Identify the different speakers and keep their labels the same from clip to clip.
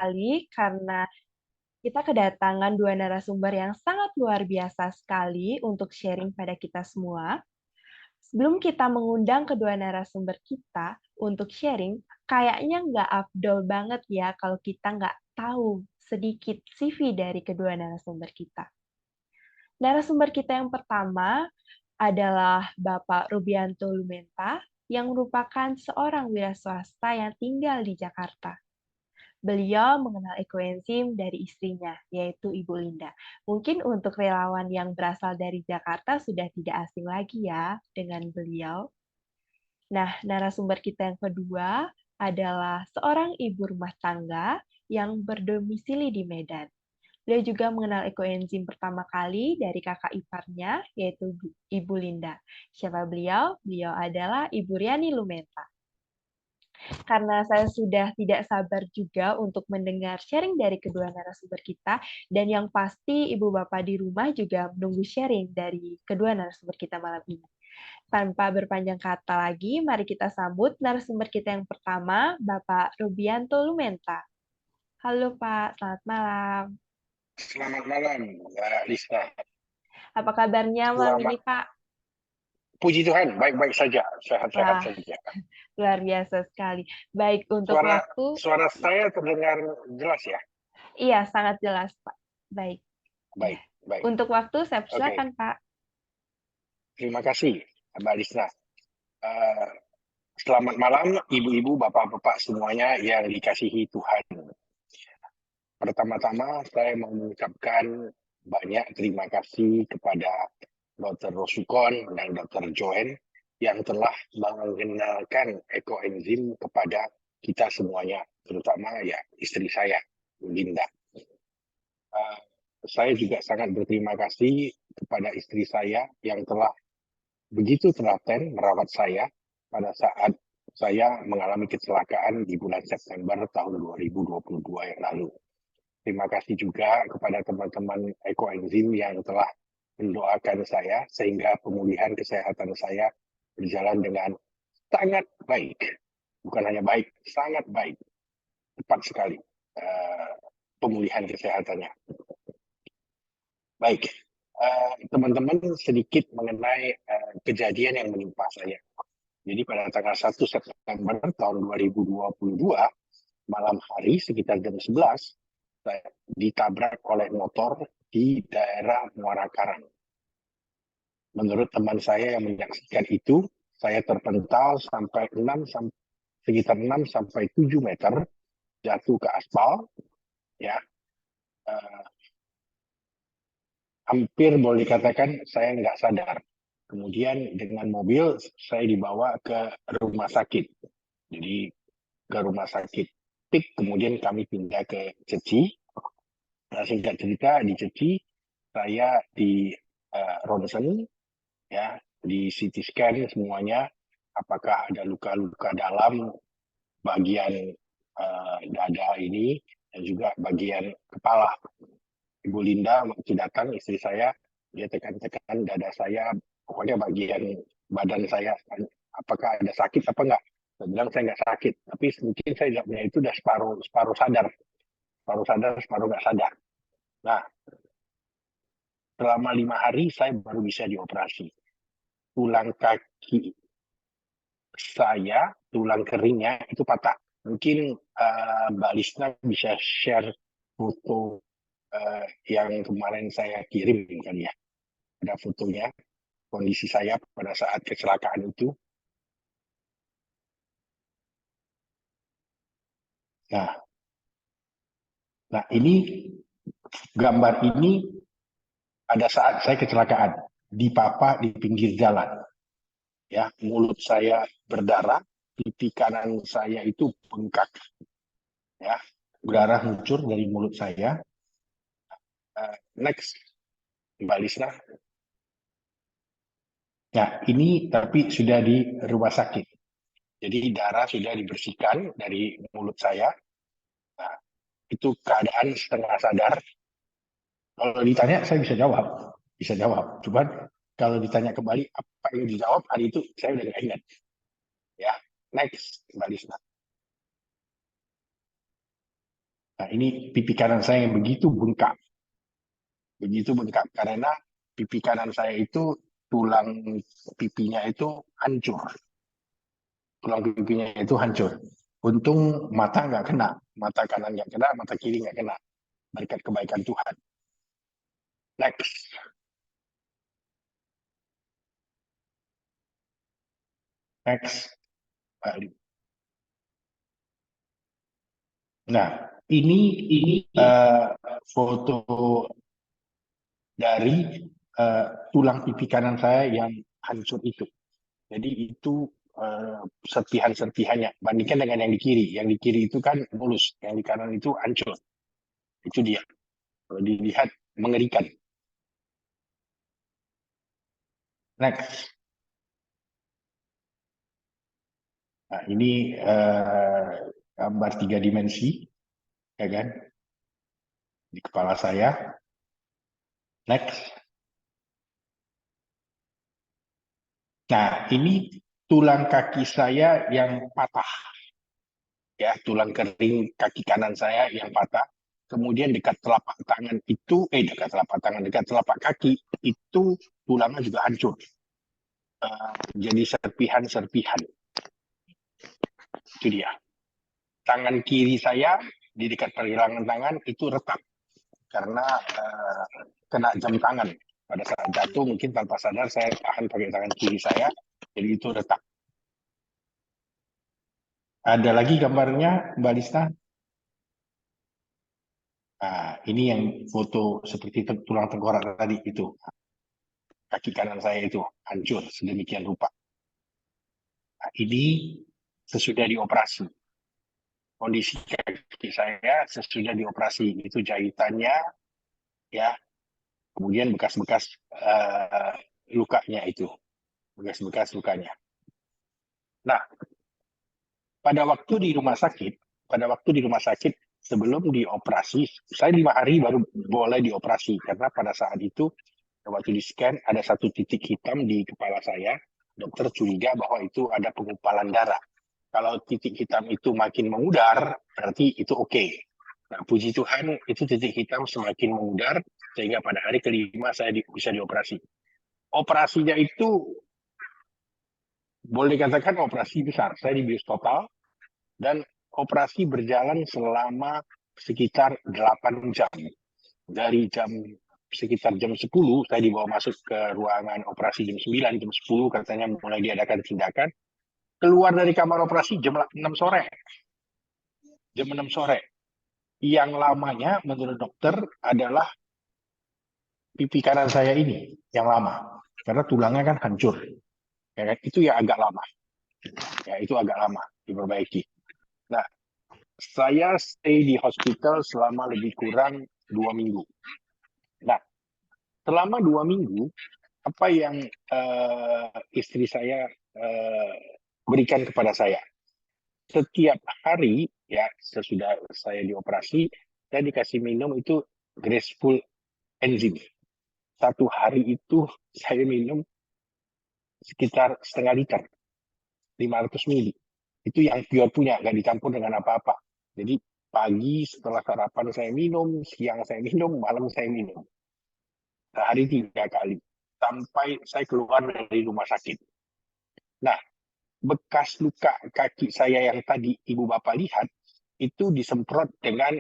Speaker 1: sekali karena kita kedatangan dua narasumber yang sangat luar biasa sekali untuk sharing pada kita semua. Sebelum kita mengundang kedua narasumber kita untuk sharing, kayaknya nggak afdol banget ya kalau kita nggak tahu sedikit CV dari kedua narasumber kita. Narasumber kita yang pertama adalah Bapak Rubianto Lumenta, yang merupakan seorang wira swasta yang tinggal di Jakarta. Beliau mengenal ekoenzim dari istrinya, yaitu Ibu Linda. Mungkin untuk relawan yang berasal dari Jakarta sudah tidak asing lagi ya dengan beliau. Nah, narasumber kita yang kedua adalah seorang ibu rumah tangga yang berdomisili di Medan. Beliau juga mengenal ekoenzim pertama kali dari kakak iparnya, yaitu Ibu Linda. Siapa beliau? Beliau adalah Ibu Riani Lumenta. Karena saya sudah tidak sabar juga untuk mendengar sharing dari kedua narasumber kita, dan yang pasti Ibu Bapak di rumah juga menunggu sharing dari kedua narasumber kita malam ini. Tanpa berpanjang kata lagi, mari kita sambut narasumber kita yang pertama, Bapak Rubianto Lumenta. Halo Pak, selamat malam.
Speaker 2: Selamat malam, Mbak Lisa.
Speaker 1: Apa kabarnya malam ini,
Speaker 2: Selamat,
Speaker 1: Pak?
Speaker 2: puji Tuhan, baik-baik saja, sehat-sehat
Speaker 1: Wah,
Speaker 2: saja.
Speaker 1: luar biasa sekali. Baik, untuk
Speaker 2: Suara
Speaker 1: waktu,
Speaker 2: suara saya terdengar jelas ya?
Speaker 1: iya, sangat jelas, Pak. Baik, iya.
Speaker 2: Baik, baik.
Speaker 1: Untuk waktu, saya
Speaker 2: Oke,
Speaker 1: persilakan, Pak.
Speaker 2: terima kasih, Mbak Lisa. Eh, Selamat malam, ibu-ibu, bapak-bapak semuanya yang dikasihi Tuhan. Pertama-tama, saya mau mengucapkan banyak terima kasih kepada Dr. Rosukon dan Dr. Joen yang telah mengenalkan ekoenzim kepada kita semuanya, terutama ya istri saya, Linda. Uh, saya juga sangat berterima kasih kepada istri saya yang telah begitu telaten merawat saya pada saat saya mengalami kecelakaan di bulan September tahun 2022 yang lalu. Terima kasih juga kepada teman-teman ekoenzim yang telah mendoakan saya sehingga pemulihan kesehatan saya berjalan dengan sangat baik. Bukan hanya baik, sangat baik. Cepat sekali pemulihan kesehatannya. Baik, teman-teman sedikit mengenai kejadian yang menimpa saya. Jadi pada tanggal 1 September tahun 2022, malam hari sekitar jam 11, saya ditabrak oleh motor di daerah Muara Karang. Menurut teman saya yang menyaksikan itu, saya terpental sampai sekitar 6 sampai 7 meter jatuh ke aspal, ya. Hampir boleh dikatakan saya nggak sadar. Kemudian dengan mobil saya dibawa ke rumah sakit. Jadi ke rumah sakit PIK, kemudian kami pindah ke Ceci. Nah, singkat cerita di Ceci saya di ronsen, ya, di CT scan semuanya, apakah ada luka-luka dalam bagian dada ini dan juga bagian kepala. Ibu Linda waktu datang, istri saya, dia tekan-tekan dada saya, pokoknya bagian badan saya, apakah ada sakit apa enggak. Saya bilang saya nggak sakit, tapi mungkin saya jawabnya itu udah separuh sadar, separuh nggak sadar. Nah, selama 5 hari saya baru bisa dioperasi. Tulang kaki saya, tulang keringnya itu patah. Mungkin Mbak Lisna bisa share foto yang kemarin saya kirim kali ya. Ada fotonya, kondisi saya pada saat kecelakaan itu. Nah, nah ini gambar ini ada saat saya kecelakaan, dipapa di pinggir jalan. Ya, mulut saya berdarah, pipi kanan saya itu bengkak. Ya, darah ngucur dari mulut saya. Next, Mbak Lisna. Ya, ini tapi sudah di rumah sakit. Jadi darah sudah dibersihkan dari mulut saya. Nah, itu keadaan setengah sadar. Kalau ditanya saya bisa jawab. Cuman kalau ditanya kembali apa yang dijawab hari itu saya udah nggak ingat. Ya, next Mbak Lisna. Nah, ini pipi kanan saya yang begitu bengkak karena pipi kanan saya itu tulang pipinya itu hancur, tulang pipinya itu hancur. Untung mata nggak kena, mata kanan nggak kena, mata kiri nggak kena. Berkat kebaikan Tuhan. Next. Next. Nah, ini foto dari tulang pipi kanan saya yang hancur itu. Jadi itu serpihan-serpihannya. Bandingkan dengan yang di kiri. Yang di kiri itu kan mulus, yang di kanan itu hancur. Itu dia. Kalau dilihat mengerikan. Next. Nah, ini gambar 3 dimensi, ya kan? Di kepala saya. Next. Nah, ini tulang kaki saya yang patah. Ya, tulang kering kaki kanan saya yang patah. Kemudian dekat telapak tangan itu, dekat telapak kaki itu tulangnya juga hancur. Jadi serpihan-serpihan. Itu dia. Tangan kiri saya di dekat pergelangan tangan itu retak karena kena jam tangan. Pada saat jatuh mungkin tanpa sadar saya tahan pakai tangan kiri saya, jadi itu retak. Ada lagi gambarnya, Mbak Lista? Nah, ini yang foto seperti tulang tengkorak tadi itu. Kaki kanan saya itu hancur sedemikian rupa. Nah, ini sesudah dioperasi. Kondisi kaki saya sesudah dioperasi itu jahitannya, ya, kemudian bekas-bekas lukanya itu, bekas-bekas lukanya. Nah, pada waktu di rumah sakit sebelum dioperasi, saya 5 hari baru boleh dioperasi karena pada saat itu waktu di scan ada satu titik hitam di kepala saya. Dokter curiga bahwa itu ada pengumpalan darah. Kalau titik hitam itu makin mengudar, berarti itu oke. Nah, puji Tuhan itu titik hitam semakin mengudar sehingga pada hari kelima saya bisa dioperasi. Operasinya itu boleh dikatakan operasi besar. Saya dibius total dan operasi berjalan selama sekitar 8 jam. Dari sekitar jam 10 saya dibawa masuk ke ruangan operasi jam 9, jam 10 katanya mulai diadakan tindakan. Keluar dari kamar operasi jam 6 sore. Jam 6 sore. Yang lamanya menurut dokter adalah pipi kanan saya ini yang lama. Karena tulangnya kan hancur. Ya, itu ya agak lama. Ya, itu agak lama diperbaiki. Nah, saya stay di hospital selama lebih kurang 2 minggu. Nah, selama 2 minggu, apa yang istri saya berikan kepada saya? Setiap hari, ya sesudah saya dioperasi, saya dikasih minum itu Graceful Enzim. Satu hari itu saya minum sekitar setengah liter, 500 mili. Itu yang pure punya, nggak dicampur dengan apa-apa. Jadi pagi setelah sarapan saya minum, siang saya minum, malam saya minum. Sehari 3 kali. Sampai saya keluar dari rumah sakit. Nah, bekas luka kaki saya yang tadi ibu bapak lihat, itu disemprot dengan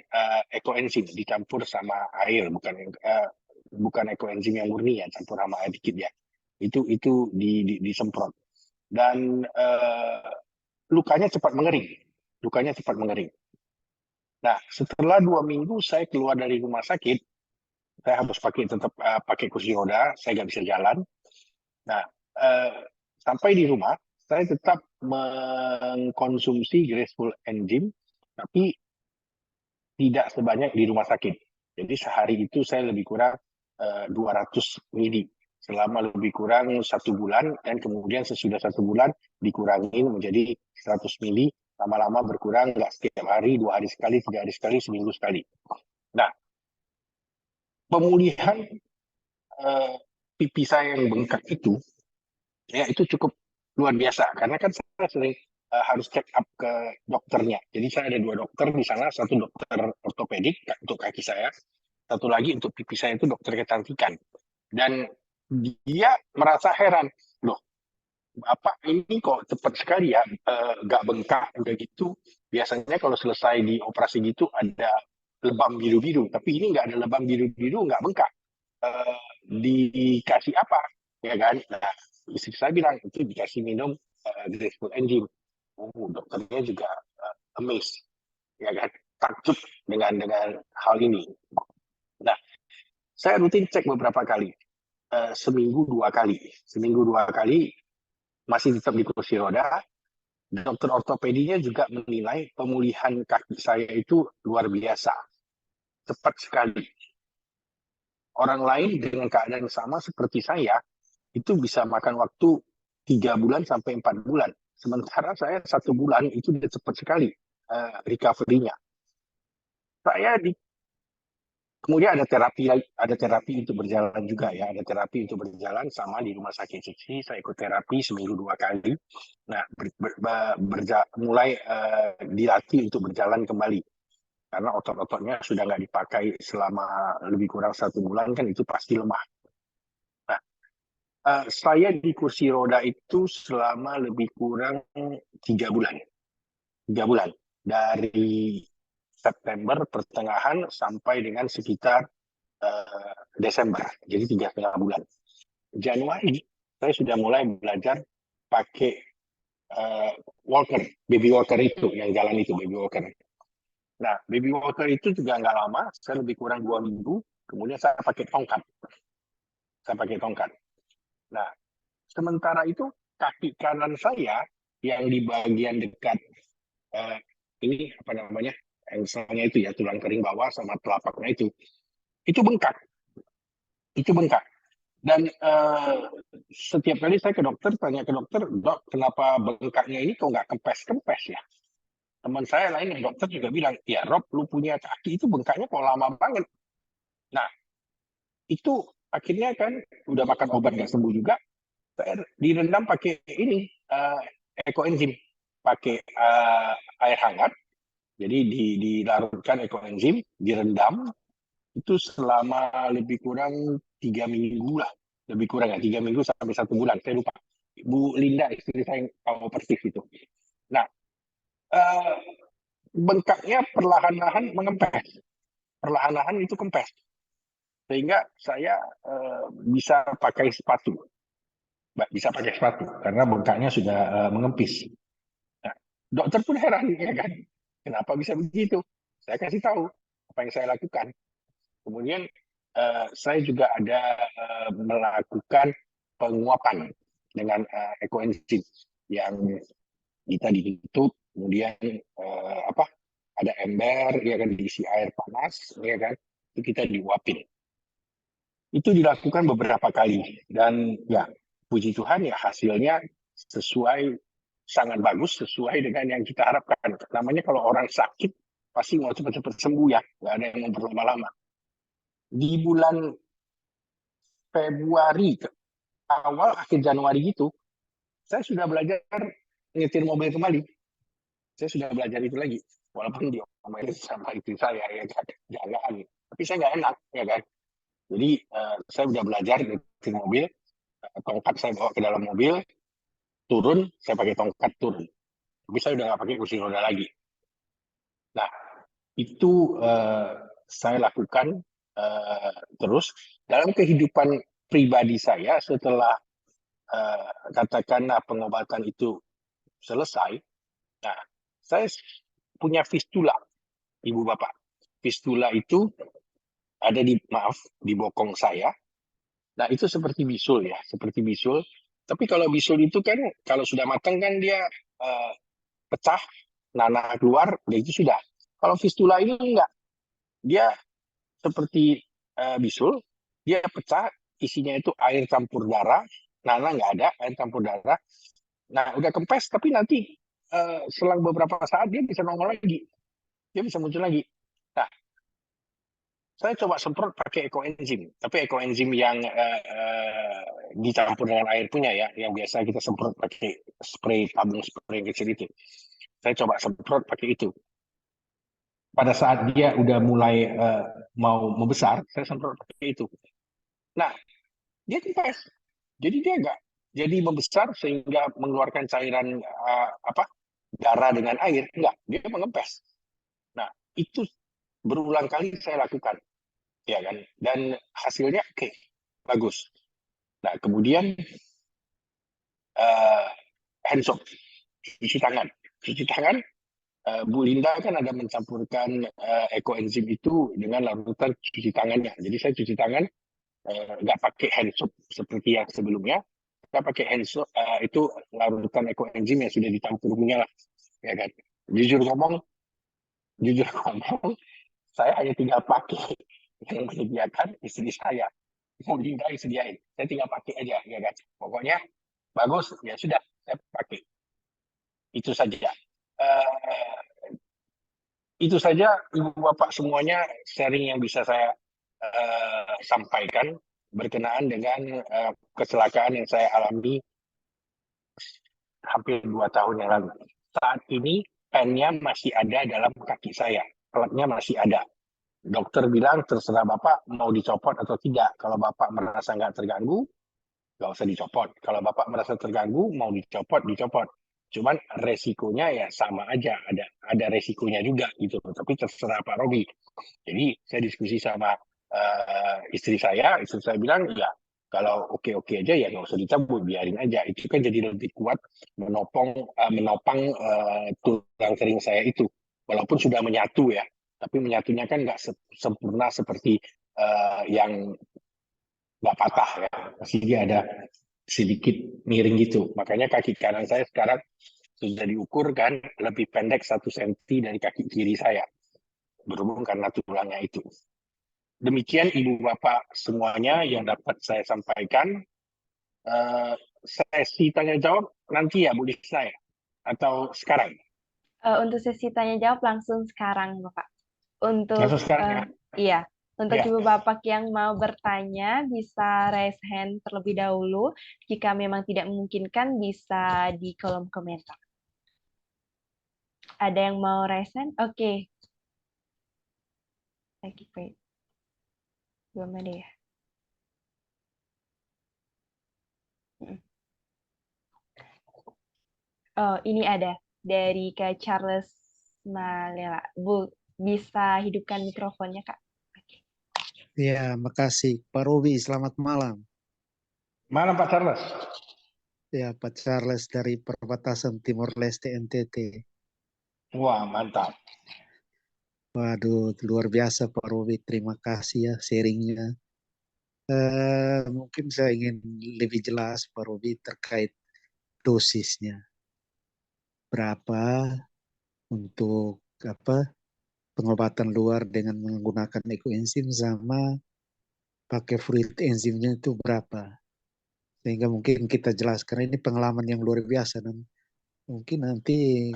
Speaker 2: ekoenzim, dicampur sama air, bukan ekoenzim yang murni ya, campur sama air dikit ya. Itu disemprot. Dan lukanya cepat mengering. Lukanya cepat mengering. Nah, setelah 2 minggu saya keluar dari rumah sakit, saya harus tetap pakai kursi roda, saya nggak bisa jalan. Nah, sampai di rumah, saya tetap mengkonsumsi Graceful Enzim, tapi tidak sebanyak di rumah sakit. Jadi sehari itu saya lebih kurang 200 mili selama lebih kurang 1 bulan, dan kemudian sesudah 1 bulan dikurangin menjadi 100 mili, lama-lama berkurang, nggak setiap hari, 2 hari sekali, 3 hari sekali, seminggu sekali. Nah, pemulihan pipi saya yang bengkak itu, ya itu cukup luar biasa karena kan saya sering harus check up ke dokternya. Jadi saya ada 2 dokter di sana, satu dokter ortopedik untuk kaki saya, satu lagi untuk pipi saya itu dokter kecantikan. Dan dia merasa heran, loh, apa ini kok cepat sekali ya, nggak bengkak udah gitu. Biasanya kalau selesai di operasi gitu ada lebam biru-biru, tapi ini nggak ada lebam biru-biru, nggak bengkak. Dikasih apa? Ya kan? Nah, istri saya bilang itu dikasih minum Graceful Engine. Oh, dokternya juga amazed, ya kan? Takjub dengan hal ini. Nah, saya rutin cek beberapa kali, seminggu dua kali masih tetap di kursi roda. Dokter ortopedinya juga menilai pemulihan kaki saya itu luar biasa, cepat sekali. Orang lain dengan keadaan sama seperti saya, itu bisa makan waktu 3 bulan sampai 4 bulan. Sementara saya 1 bulan itu udah cepat sekali recovery-nya. Saya di Kemudian ada terapi untuk berjalan juga ya, ada terapi untuk berjalan sama di rumah sakit Ciksi. Saya ikut terapi seminggu 2 kali. Nah, mulai dilatih untuk berjalan kembali karena otot-ototnya sudah nggak dipakai selama lebih kurang 1 bulan, kan itu pasti lemah. Nah, saya di kursi roda itu selama lebih kurang 3 bulan, 3 bulan dari September pertengahan sampai dengan sekitar Desember, jadi 3,5 bulan. Januari saya sudah mulai belajar pakai walker, baby walker itu yang jalan itu baby walker. Nah, baby walker itu juga nggak lama, saya lebih kurang 2 minggu, kemudian saya pakai tongkat. Nah, sementara itu kaki kanan saya yang di bagian dekat eh, ini apa namanya, engselnya itu ya, tulang kering bawah sama telapaknya itu bengkak, itu bengkak. Dan setiap kali saya ke dokter, tanya ke dokter, dok, kenapa bengkaknya ini kok nggak kempes-kempes ya? Teman saya lain yang dokter juga bilang, ya Rob, lu punya kaki itu bengkaknya kok lama banget. Nah, itu akhirnya kan udah makan obat nggak sembuh juga, saya direndam pakai ini, ekoenzim, pakai air hangat, jadi dilarutkan ekoenzim, direndam, itu selama lebih kurang 3 minggu lah, lebih kurang ya 3 minggu sampai 1 bulan, saya lupa. Bu Linda istri saya yang tahu persis itu. Nah, eh, bengkaknya perlahan-lahan mengempes, perlahan-lahan itu kempes, sehingga saya bisa pakai sepatu, karena bengkaknya sudah mengempis. Nah, dokter pun heran ya kan, kenapa bisa begitu? Saya kasih tahu apa yang saya lakukan. Kemudian saya juga ada melakukan penguapan dengan ekoenzim yang kita ditutup, kemudian apa, ada ember, ya kan, diisi air panas, ya kan, itu kita diuapin. Itu dilakukan beberapa kali dan ya puji Tuhan ya hasilnya sesuai, sangat bagus, sesuai dengan yang kita harapkan. Namanya kalau orang sakit pasti mau cepat-cepat sembuh ya, nggak ada yang mau berlama-lama. Di bulan Februari awal akhir Januari gitu, saya sudah belajar nyetir mobil kembali. Saya sudah belajar itu lagi, walaupun diomelin sama istri saya ya kan, jangan. Tapi saya nggak enak ya kan. Jadi saya sudah belajar nyetir mobil, tongkat saya bawa ke dalam mobil, turun saya pakai tongkat turun. Tapi saya udah nggak pakai kursi roda lagi. Nah, itu saya lakukan terus dalam kehidupan pribadi saya setelah katakanlah pengobatan itu selesai. Nah, saya punya fistula, ibu bapak. Fistula itu ada di bokong saya. Nah, itu seperti bisul ya, seperti bisul. Tapi kalau bisul itu kan kalau sudah matang kan dia uh, pecah, nanah keluar, udah itu sudah. Kalau fistula ini enggak, dia seperti bisul, dia pecah, isinya itu air campur darah, nanah nggak ada, air campur darah. Nah, udah kempes, tapi nanti selang beberapa saat dia bisa nongol lagi, dia bisa muncul lagi. Nah, saya coba semprot pakai ekoenzim, tapi ekoenzim yang dicampur dengan air punya ya, yang biasa kita semprot pakai tabung spray yang kecil itu. Saya coba semprot pakai itu. Pada saat dia udah mulai mau membesar, saya semprot pakai itu. Nah, dia kempes. Jadi dia enggak jadi membesar sehingga mengeluarkan cairan darah dengan air, enggak, dia mengempes. Nah, itu berulang kali saya lakukan, ya kan? Dan hasilnya oke, bagus. Nah, kemudian hand soap, cuci tangan. Cuci tangan, Bu Linda kan ada mencampurkan ekoenzim itu dengan larutan cuci tangannya. Jadi saya cuci tangan nggak pakai hand soap seperti yang sebelumnya. Saya pakai hand soap itu larutan ekoenzim yang sudah dicampur punya lah, ya kan. Jujur ngomong, saya hanya tinggal pakai yang menyediakan istri saya. Mau Linda yang sediain, saya tinggal pakai aja, ya kan. Pokoknya bagus, ya sudah, saya pakai. Itu saja. Eh, itu saja, Ibu Bapak semuanya sharing yang bisa saya sampaikan berkenaan dengan kecelakaan yang saya alami hampir 2 tahun yang lalu. Saat ini pennya masih ada dalam kaki saya, pelatnya masih ada. Dokter bilang terserah Bapak mau dicopot atau tidak. Kalau Bapak merasa nggak terganggu, nggak usah dicopot. Kalau Bapak merasa terganggu, mau dicopot, dicopot. Cuman resikonya ya sama aja, ada resikonya juga gitu. Tapi terserah Pak Robi. Jadi saya diskusi sama istri saya bilang ya kalau oke-oke aja ya nggak usah dicabut, biarin aja. Itu kan jadi lebih kuat menopang tulang kering saya itu. Walaupun sudah menyatu ya, tapi menyatunya kan nggak sempurna seperti yang nggak patah ya, masih dia ada sedikit miring gitu. Makanya kaki kanan saya sekarang sudah diukur kan lebih pendek 1 senti dari kaki kiri saya, berhubung karena tulangnya itu. Demikian Ibu Bapak semuanya yang dapat saya sampaikan. Sesi tanya jawab nanti ya Bu Lisa ya? Atau sekarang?
Speaker 1: Untuk sesi tanya jawab langsung sekarang, Bapak. Untuk
Speaker 2: Langsung sekarang ya?
Speaker 1: iya, untuk
Speaker 2: Ya.
Speaker 1: Ibu Bapak yang mau bertanya bisa raise hand terlebih dahulu. Jika memang tidak memungkinkan bisa di kolom komentar. Ada yang mau raise hand? Oke. Lagi wait. Belum ada ya? Oh, ini ada dari Kak Charles Malela. Bu, bisa hidupkan mikrofonnya, Kak? Oke.
Speaker 3: Ya, makasih. Pak Robi, selamat malam.
Speaker 2: Malam Pak Charles.
Speaker 3: Ya, Pak Charles dari perbatasan Timor Leste NTT.
Speaker 2: Wah, mantap.
Speaker 3: Waduh, luar biasa Pak Robi. Terima kasih ya sharingnya. Mungkin saya ingin lebih jelas Pak Robi terkait dosisnya. Berapa untuk pengobatan luar dengan menggunakan ekoenzim sama pakai fluid enzimnya itu berapa? Sehingga mungkin kita jelaskan ini pengalaman yang luar biasa dan mungkin nanti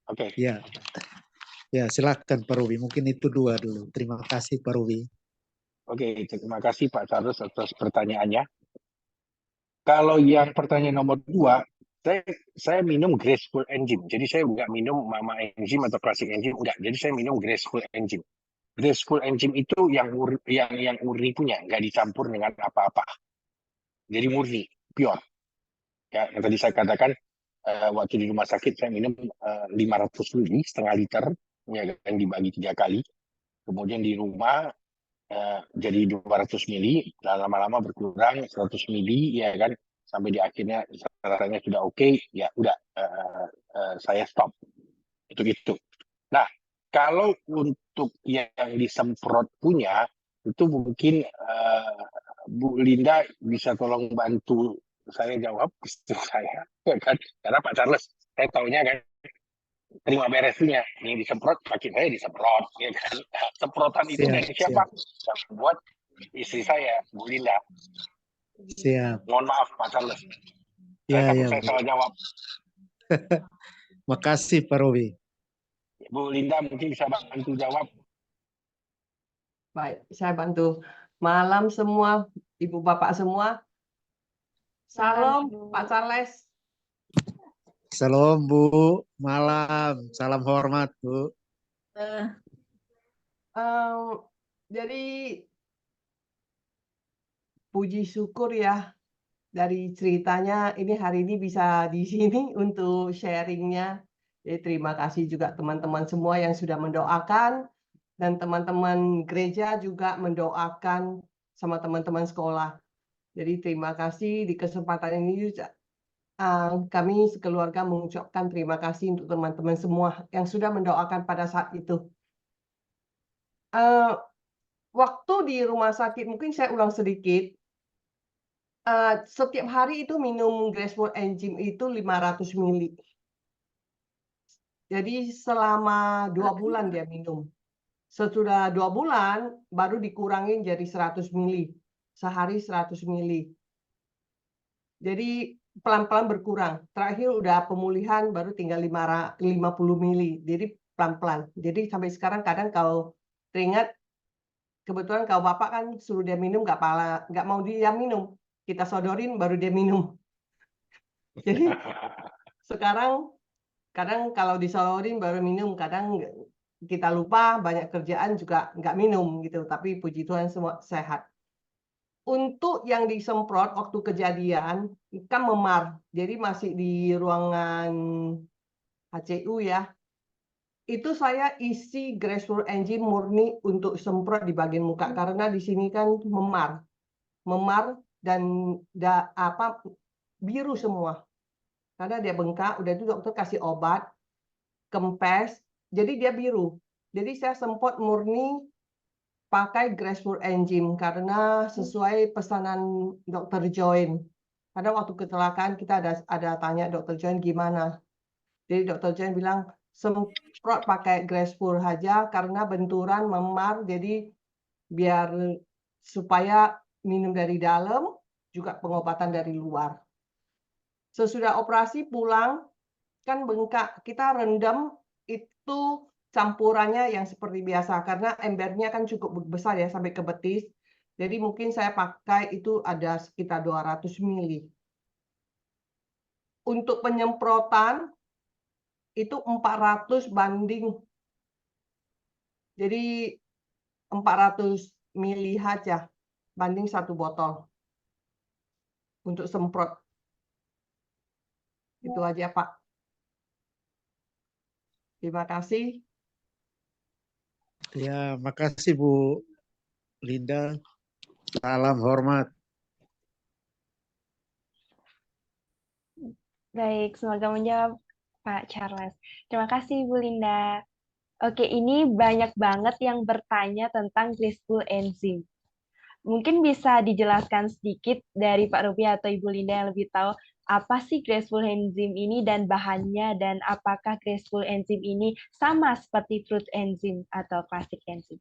Speaker 2: Oke.
Speaker 3: Ya, silakan Pak Ruby. Mungkin itu dua dulu. Terima kasih Pak Ruby.
Speaker 2: Oke, terima kasih Pak Charles atas pertanyaannya. Kalau yang pertanyaan nomor 2, saya minum Graceful Enzyme. Jadi saya nggak minum Mama Enzyme atau Classic Enzyme, enggak. Jadi saya minum Graceful Enzyme. Graceful Enzyme itu yang murni punya, nggak dicampur dengan apa-apa. Jadi murni, pure. Ya, yang tadi saya katakan waktu di rumah sakit saya minum 500 ml, setengah liter, ya, yang dibagi 3 kali. Kemudian di rumah jadi 200 mili, lama-lama berkurang 100 mili, ya kan, sampai di akhirnya rasanya sudah oke, ya udah saya stop. Itu. Nah, kalau untuk yang disemprot punya, itu mungkin Bu Linda bisa tolong bantu saya jawab, istri saya, ya kan? Karena Pak Charles, saya taunya kan terima beresnya, yang disemprot kaki saya disemprot, ya kan? Semprotan itu
Speaker 3: Siap,
Speaker 2: dari siapa?
Speaker 3: siap.
Speaker 2: Yang buat istri saya, Bu Linda.
Speaker 3: Siap.
Speaker 2: Mohon maaf Pak Charles,
Speaker 3: Ya,
Speaker 2: takut
Speaker 3: ya.
Speaker 2: saya salah jawab.
Speaker 3: Makasih Pak Robi.
Speaker 2: Bu Linda mungkin bisa bantu jawab.
Speaker 4: Baik, saya bantu. Malam semua, Ibu Bapak semua.
Speaker 1: Malam,
Speaker 4: Salam,
Speaker 1: Ibu.
Speaker 4: Pak Charles.
Speaker 3: Salam Bu, malam, salam hormat Bu.
Speaker 4: Jadi puji syukur ya dari ceritanya ini hari ini bisa di sini untuk sharingnya. Jadi terima kasih juga teman-teman semua yang sudah mendoakan dan teman-teman gereja juga mendoakan sama teman-teman sekolah. Jadi terima kasih di kesempatan ini kami sekeluarga mengucapkan terima kasih untuk teman-teman semua yang sudah mendoakan pada saat itu. Waktu di rumah sakit, mungkin saya ulang sedikit, setiap hari itu minum Graceful Enzyme itu 500 ml. Jadi selama 2 bulan dia minum. Sesudah 2 bulan, baru dikurangin jadi 100 ml. Sehari 100 ml. Jadi pelan-pelan berkurang. Terakhir udah pemulihan baru tinggal 50 ml. Jadi pelan-pelan. Jadi sampai sekarang kadang kalau teringat, kebetulan kalau Bapak kan suruh dia minum nggak mau dia minum. Kita sodorin baru dia minum. Jadi sekarang kadang kalau disodorin baru minum, kadang kita lupa banyak kerjaan juga nggak minum gitu. Tapi puji Tuhan semua sehat. Untuk yang disemprot waktu kejadian kan memar, jadi masih di ruangan HCU ya. Itu saya isi Graceful Enzyme murni untuk semprot di bagian muka karena di sini kan memar dan biru semua. Karena dia bengkak, udah itu dokter kasih obat, kempes, jadi dia biru. Jadi saya semprot murni pakai Graceful Enzyme karena sesuai pesanan Dr. Join. Karena waktu kecelakaan kita ada tanya Dr. Join gimana. Jadi Dr. Join bilang semprot pakai Graceful aja karena benturan memar, jadi biar supaya minum dari dalam juga pengobatan dari luar. Sesudah operasi pulang kan bengkak, kita rendam itu campurannya yang seperti biasa karena embernya kan cukup besar ya sampai ke betis. Jadi mungkin saya pakai itu ada sekitar 200 ml. Untuk penyemprotan itu 400 banding. Jadi 400 ml aja banding 1 botol untuk semprot. Itu aja Pak. Terima kasih.
Speaker 3: Ya, makasih Bu Linda. Salam hormat.
Speaker 1: Baik, semoga menjawab Pak Charles. Terima kasih Bu Linda. Oke, ini banyak banget yang bertanya tentang Graceful Enzyme. Mungkin bisa dijelaskan sedikit dari Pak Rupi atau Ibu Linda yang lebih tahu apa sih Graceful Enzyme ini dan bahannya, dan apakah Graceful Enzyme ini sama seperti Fruit Enzyme atau Classic Enzyme?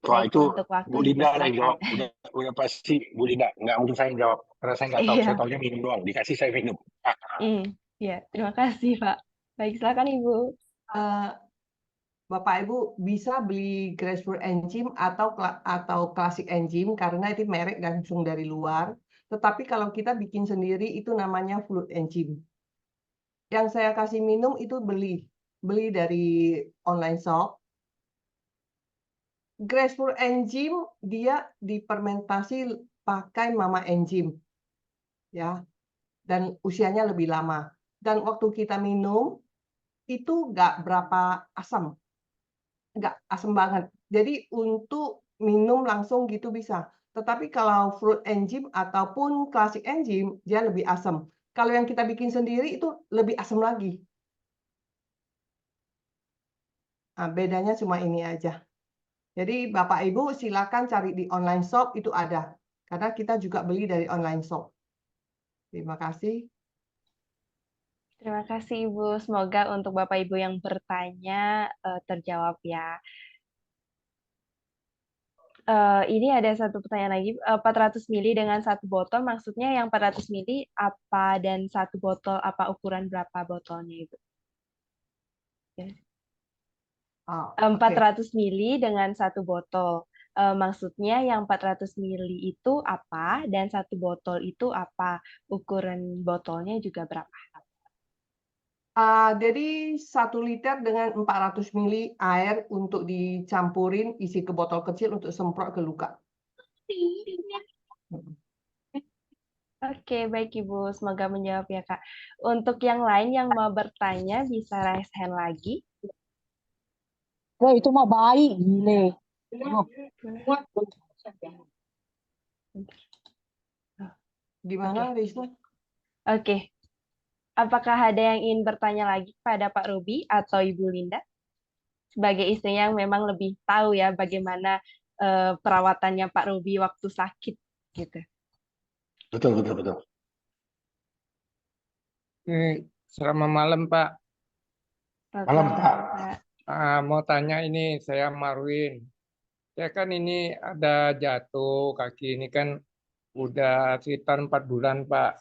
Speaker 2: Wah,
Speaker 1: Baik,
Speaker 2: itu
Speaker 1: untuk waktu
Speaker 2: Bu Linda lah yang jawab.
Speaker 1: dipersilakan.
Speaker 2: Udah pasti Bu Linda. Nggak mungkin saya yang jawab. Karena saya nggak tahu.
Speaker 1: Iya.
Speaker 2: Saya tahunya minum doang. Dikasih saya minum.
Speaker 1: Ya, terima kasih Pak. Baik, silakan Ibu.
Speaker 4: Bapak Ibu bisa beli Graceful Enzyme atau Classic Enzyme karena itu merek langsung dari luar. Tetapi kalau kita bikin sendiri itu namanya Fruit Enzyme. Yang saya kasih minum itu beli dari online shop. Graceful Enzyme dia difermentasi pakai Mama Enzyme, ya, dan usianya lebih lama. Dan waktu kita minum itu nggak berapa asam. Nggak asam banget. Jadi untuk minum langsung gitu bisa. Tetapi kalau Fruit Enzyme ataupun Classic Enzyme, dia lebih asam. Kalau yang kita bikin sendiri itu lebih asam lagi. Nah, bedanya cuma ini aja. Jadi Bapak Ibu silakan cari di online shop, itu ada. Karena kita juga beli dari online shop. Terima kasih.
Speaker 1: Terima kasih Ibu. Semoga untuk Bapak Ibu yang bertanya terjawab ya. Ini ada satu pertanyaan lagi, 400 ml dengan 1 botol, maksudnya yang 400 ml apa dan 1 botol apa, ukuran berapa botolnya Ibu?
Speaker 4: Oh,
Speaker 1: 400 ml dengan 1 botol. Maksudnya yang 400 mili itu apa dan satu botol itu apa? Ukuran botolnya juga berapa?
Speaker 4: Jadi 1 liter dengan 400 mili air untuk dicampurin isi ke botol kecil untuk semprot ke luka.
Speaker 1: Oke, baik Ibu. Semoga menjawab ya, Kak. Untuk yang lain yang mau bertanya, bisa raise hand lagi.
Speaker 5: Oh, itu mah baik, gile. Oh,
Speaker 4: Gimana, Risma?
Speaker 1: Oke. Apakah ada yang ingin bertanya lagi kepada Pak Ruby atau Ibu Linda? Sebagai istrinya yang memang lebih tahu ya bagaimana perawatannya Pak Ruby waktu sakit gitu.
Speaker 2: Betul, betul, betul.
Speaker 6: Selamat malam, Pak.
Speaker 2: Malam, Pak.
Speaker 6: Mau tanya ini, saya Marwin. Saya kan ini ada jatuh kaki ini kan udah sekitar 4 bulan, Pak.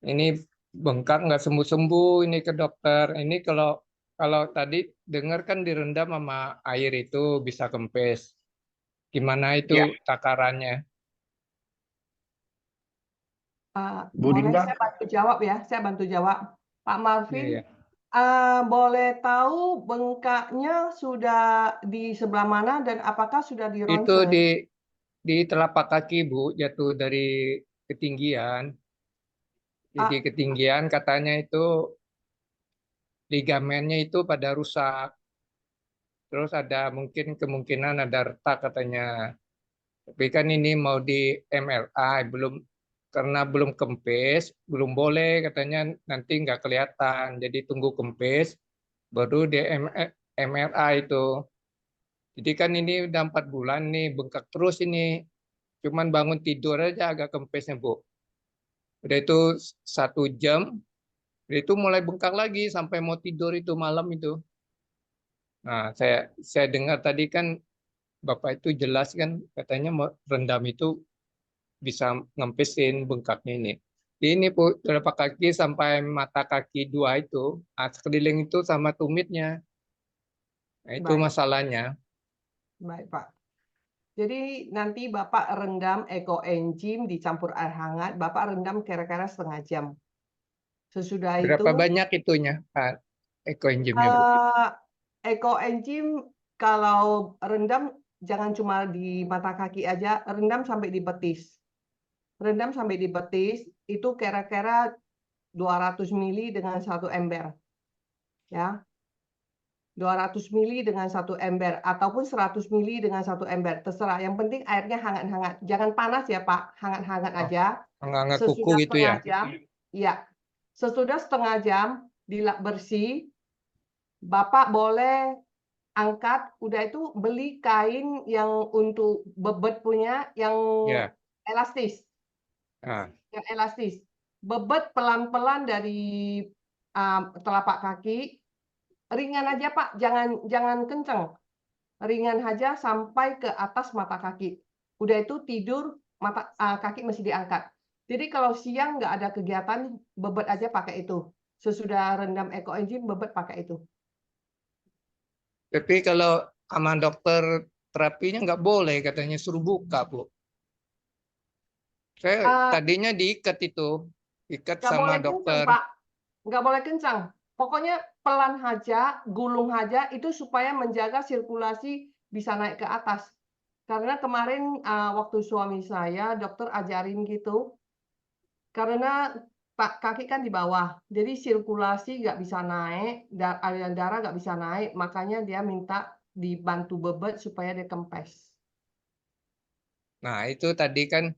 Speaker 6: Ini bengkak nggak sembuh-sembuh ini ke dokter. Ini kalau tadi dengar kan direndam sama air itu bisa kempes. Gimana itu
Speaker 2: Ya.
Speaker 6: takarannya?
Speaker 2: Bu
Speaker 4: Boleh
Speaker 2: Linda?
Speaker 4: saya bantu jawab ya? Saya bantu jawab. Pak Marvin,
Speaker 6: Iya,
Speaker 4: boleh tahu bengkaknya sudah di sebelah mana dan apakah sudah di
Speaker 6: itu
Speaker 4: ronsen?
Speaker 6: di telapak kaki, Bu, jatuh dari ketinggian. Jadi ketinggian katanya itu ligamennya itu pada rusak. Terus ada mungkin kemungkinan ada retak katanya. Tapi kan ini mau di MRI, karena belum kempes, belum boleh katanya nanti nggak kelihatan. Jadi tunggu kempes, baru di MRI itu. Jadi kan ini udah 4 bulan nih, bengkak terus ini. Cuman bangun tidur aja agak kempesnya, Bu. Udah itu 1 jam, udah itu mulai bengkak lagi sampai mau tidur itu malam itu. Nah, saya dengar tadi kan Bapak itu jelas kan katanya mau rendam itu bisa ngempesin bengkaknya ini. Ini Bu, telapak kaki sampai mata kaki 2 itu, sekeliling itu sama tumitnya. Nah, itu
Speaker 4: Baik,
Speaker 6: masalahnya.
Speaker 4: baik Pak. Jadi nanti Bapak rendam ekoenzim dicampur air hangat, Bapak rendam kira-kira setengah jam. Sesudah
Speaker 6: Berapa
Speaker 4: itu,
Speaker 6: banyak itunya, Pak, ekoenzimnya, Bu?
Speaker 4: ekoenzim kalau rendam jangan cuma di mata kaki aja, rendam sampai di betis. Rendam sampai di betis itu kira-kira 200 mili dengan 1 ember. Ya. 200 mili dengan 1 ember ataupun 100 mili dengan 1 ember, terserah. Yang penting airnya hangat-hangat. Jangan panas ya, Pak. Hangat-hangat aja.
Speaker 6: Nggak kuku
Speaker 4: Sesudah
Speaker 6: gitu ya?
Speaker 4: setengah jam, ya. Sesudah setengah jam dilap bersih, Bapak boleh angkat, udah itu beli kain yang untuk bebet punya yang
Speaker 6: Ya.
Speaker 4: elastis.
Speaker 6: Nah,
Speaker 4: Yang elastis. Bebet pelan-pelan dari telapak kaki, ringan aja Pak, jangan kenceng. Ringan aja sampai ke atas mata kaki. Udah itu tidur, kaki masih diangkat. Jadi kalau siang nggak ada kegiatan, bebet aja pakai itu. Sesudah rendam ekoenzim, bebet pakai itu.
Speaker 6: tapi kalau sama dokter terapinya nggak boleh katanya suruh buka, Bu. Saya tadinya diikat itu, ikat
Speaker 4: Nggak
Speaker 6: sama
Speaker 4: boleh kenceng
Speaker 6: dokter.
Speaker 4: Pak, nggak boleh kencang. Pokoknya pelan aja, gulung aja, itu supaya menjaga sirkulasi bisa naik ke atas. Karena kemarin waktu suami saya, dokter ajarin gitu, karena kaki kan di bawah, jadi sirkulasi nggak bisa naik, aliran darah nggak bisa naik, makanya dia minta dibantu bebet supaya dia kempes.
Speaker 6: Nah, itu tadi kan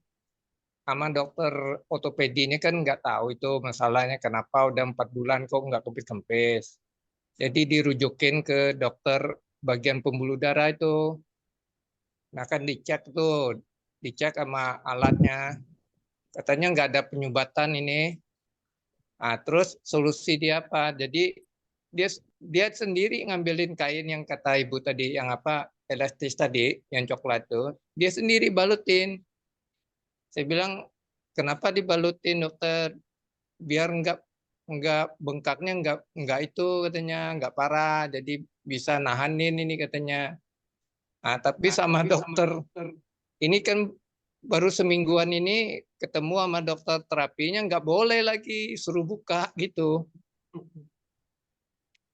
Speaker 6: sama dokter ortopedi ini kan nggak tahu itu masalahnya kenapa udah 4 bulan kok nggak kempes-kempes. Jadi dirujukin ke dokter bagian pembuluh darah itu. Nah kan dicek sama alatnya. Katanya nggak ada penyumbatan ini. Nah, terus solusi dia apa? Jadi dia dia sendiri ngambilin kain yang kata ibu tadi, yang apa elastis tadi, yang coklat tuh. Dia sendiri balutin. Saya bilang, kenapa dibalutin dokter? Biar nggak bengkaknya nggak itu katanya nggak parah, jadi bisa nahanin ini katanya. Tapi sama dokter, ini kan baru semingguan ini ketemu sama dokter terapinya, nggak boleh lagi suruh buka gitu.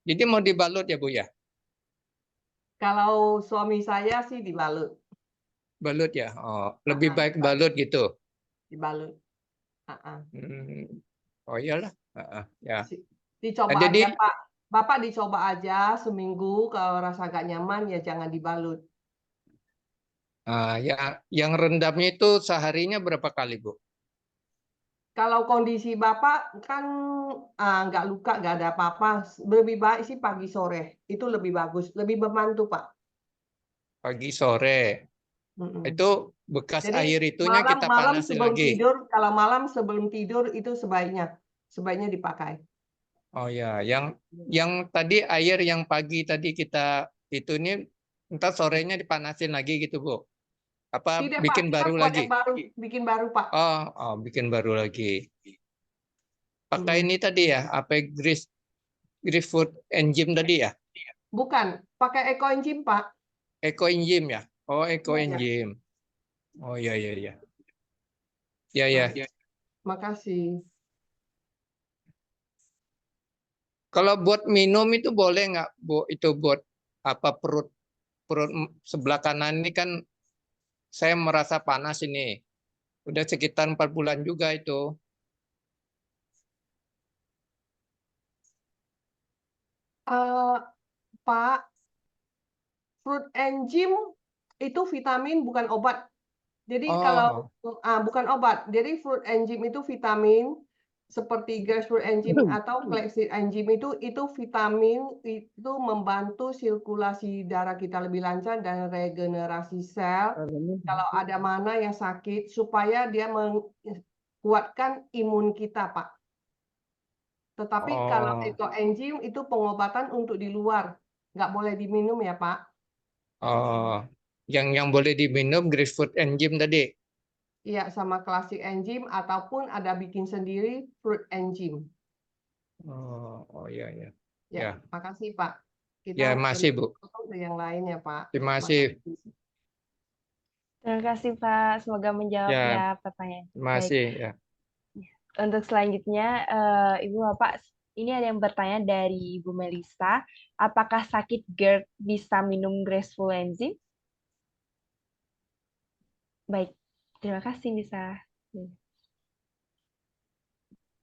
Speaker 6: Jadi mau dibalut ya Bu ya?
Speaker 4: Kalau suami saya sih dibalut,
Speaker 6: Balut ya? Oh, lebih
Speaker 4: Ah,
Speaker 6: baik balut gitu.
Speaker 4: dibalut. Ah.
Speaker 6: Oh iyalah. Ya.
Speaker 4: Dicoba
Speaker 6: Jadi
Speaker 4: aja Pak. Bapak dicoba aja seminggu, kalau rasa agak nyaman ya jangan dibalut.
Speaker 6: yang rendamnya itu seharinya berapa kali Bu?
Speaker 4: Kalau kondisi Bapak kan nggak luka, nggak ada apa-apa, lebih baik sih pagi sore. Itu lebih bagus, lebih membantu Pak.
Speaker 6: Pagi sore. Itu bekas
Speaker 4: Jadi
Speaker 6: air itunya kita
Speaker 4: malam
Speaker 6: panasin
Speaker 4: sebelum
Speaker 6: lagi.
Speaker 4: tidur, kalau malam sebelum tidur itu sebaiknya dipakai.
Speaker 6: Oh ya, yang tadi air yang pagi tadi kita itu ini entar sorenya dipanasin lagi gitu Bu? Apa
Speaker 4: Tidak Pak,
Speaker 6: bikin
Speaker 4: kita
Speaker 6: baru
Speaker 4: buat
Speaker 6: lagi?
Speaker 4: yang baru, bikin baru Pak.
Speaker 6: Bikin baru lagi. Pakai ini tadi ya, apa Grapefruit Enzyme tadi ya?
Speaker 4: Bukan, pakai ekoenzim Pak.
Speaker 6: Ekoenzim ya? Oh,
Speaker 4: Iya.
Speaker 6: ekoenzim. Oh iya. Ya.
Speaker 4: Makasih.
Speaker 6: Kalau buat minum itu boleh nggak Bu? Itu buat apa perut sebelah kanan ini kan saya merasa panas ini. Udah sekitar 4 bulan juga itu.
Speaker 4: Pak, fruit enzim itu vitamin bukan obat. Jadi kalau bukan obat. Jadi fruit enzim itu vitamin seperti grapefruit enzim atau flaxseed enzim itu vitamin, itu membantu sirkulasi darah kita lebih lancar dan regenerasi sel. Kalau ada mana yang sakit supaya dia menguatkan imun kita, Pak. Tetapi kalau ekoenzim itu pengobatan untuk di luar, nggak boleh diminum ya Pak.
Speaker 6: Yang boleh diminum grapefruit enzyme tadi.
Speaker 4: Iya, sama classic enzim ataupun ada bikin sendiri fruit enzim.
Speaker 6: Iya.
Speaker 4: Ya, makasih Pak.
Speaker 6: Ya, masih Bu.
Speaker 4: Ke yang lain ya Pak.
Speaker 6: Terima kasih.
Speaker 1: Terima kasih Pak, semoga menjawab ya pertanyaan.
Speaker 6: Terima kasih ya.
Speaker 1: Untuk selanjutnya, Ibu Bapak, ini ada yang bertanya dari Ibu Melisa, apakah sakit GERD bisa minum graceful enzim? Baik, terima kasih Lisa.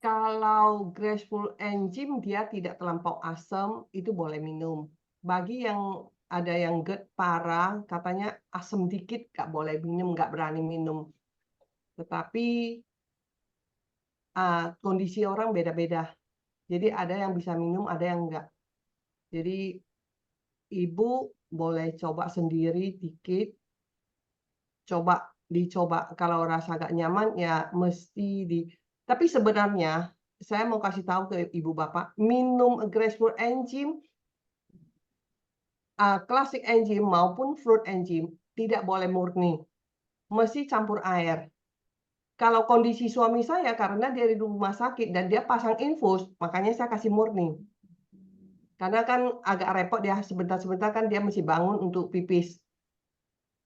Speaker 4: Kalau graceful enzim dia tidak terlampau asam, itu boleh minum. Bagi yang ada yang GERD parah, katanya asam dikit nggak boleh minum, nggak berani minum. Tetapi kondisi orang beda-beda. Jadi ada yang bisa minum, ada yang enggak. Jadi Ibu boleh coba sendiri dikit. Dicoba kalau rasa agak nyaman ya tapi sebenarnya saya mau kasih tahu ke Ibu Bapak, minum graceful enzim, classic enzim maupun fruit enzim tidak boleh murni. Mesti campur air. Kalau kondisi suami saya karena dia di rumah sakit dan dia pasang infus, makanya saya kasih murni. Karena kan agak repot dia sebentar-sebentar kan dia mesti bangun untuk pipis.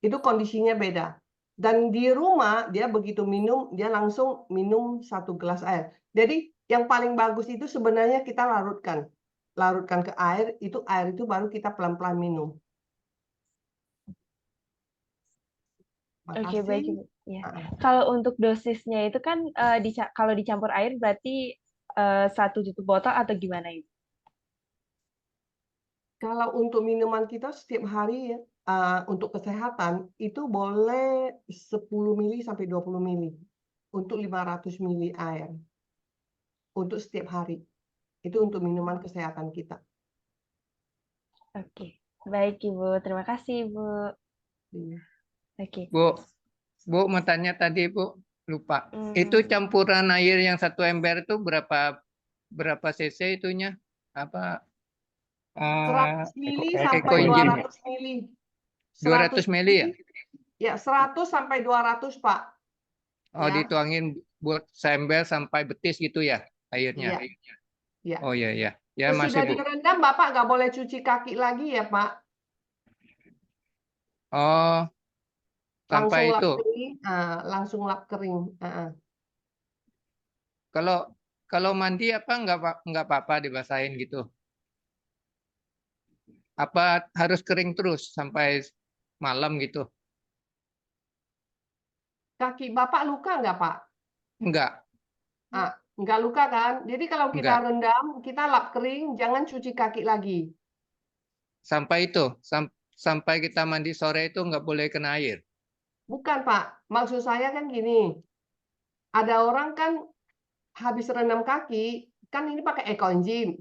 Speaker 4: Itu kondisinya beda. Dan di rumah dia begitu minum, dia langsung minum 1 gelas air. Jadi yang paling bagus itu sebenarnya kita larutkan. Larutkan ke air itu baru kita pelan-pelan minum.
Speaker 1: Oke, baik Ibu. Ya. Kalau untuk dosisnya itu kan kalau dicampur air berarti 1 tutup botol atau gimana Ibu?
Speaker 4: Kalau untuk minuman kita setiap hari ya, untuk kesehatan itu boleh 10 mili sampai 20 mili untuk 500 mili air untuk setiap hari. Itu untuk minuman kesehatan kita.
Speaker 1: Oke, baik Ibu. Terima kasih Ibu. Oke.
Speaker 6: Bu mau tanya tadi Bu, lupa. Itu campuran air yang 1 ember itu berapa cc itunya? Apa?
Speaker 4: 100 mili sampai
Speaker 6: ekoenzim.
Speaker 4: 200 mili.
Speaker 6: 200 mili ya?
Speaker 4: Ya, 100 sampai 200, Pak.
Speaker 6: Ya. Dituangin buat seember sampai betis gitu ya airnya?
Speaker 4: Ya.
Speaker 6: Oh iya. Ya,
Speaker 4: Sesudah direndam, Bapak nggak boleh cuci kaki lagi ya, Pak.
Speaker 6: Oh,
Speaker 4: Langsung
Speaker 6: tanpa
Speaker 4: lap
Speaker 6: itu.
Speaker 4: kering, langsung lap kering.
Speaker 6: Kalau mandi apa nggak apa-apa dibasahin gitu? Apa harus kering terus sampai malam gitu?
Speaker 4: Kaki Bapak luka nggak, Pak?
Speaker 6: Enggak,
Speaker 4: Nggak luka kan? Jadi kalau kita
Speaker 6: enggak.
Speaker 4: rendam, kita lap kering, jangan cuci kaki lagi.
Speaker 6: Sampai itu, sampai kita mandi sore itu nggak boleh kena air.
Speaker 4: Bukan, Pak. Maksud saya kan gini, ada orang kan habis rendam kaki, kan ini pakai ekoenzim.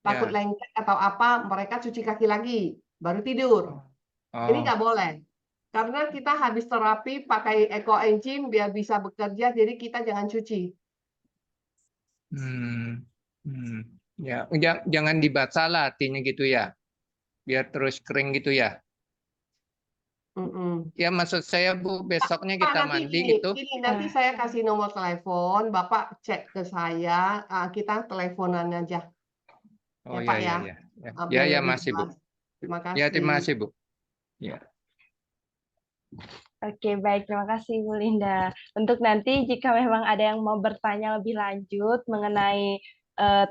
Speaker 4: Takut
Speaker 6: Ya.
Speaker 4: lengket atau apa, mereka cuci kaki lagi, baru tidur. Ini
Speaker 6: Oh.
Speaker 4: nggak boleh. Karena kita habis terapi pakai ekoenzim biar bisa bekerja, jadi kita jangan cuci.
Speaker 6: Ya, jangan dibaca lah artinya gitu ya. Biar terus kering gitu ya. Ya maksud saya Bu, besoknya
Speaker 4: Pak,
Speaker 6: kita
Speaker 4: nanti
Speaker 6: mandi
Speaker 4: gini,
Speaker 6: gitu.
Speaker 4: nanti saya kasih nomor telepon, Bapak cek ke saya, kita teleponan aja.
Speaker 6: Oh
Speaker 4: Ya
Speaker 6: ya
Speaker 4: Pak
Speaker 6: ya
Speaker 4: ya,
Speaker 6: ya. Ya
Speaker 4: biar
Speaker 6: ya
Speaker 4: lebih
Speaker 6: masih Bu.
Speaker 4: jelas. Terima
Speaker 6: Ya terima
Speaker 4: kasih.
Speaker 6: kasih Bu. Ya.
Speaker 1: Oke, baik. Terima kasih, Bu Linda. Untuk nanti jika memang ada yang mau bertanya lebih lanjut mengenai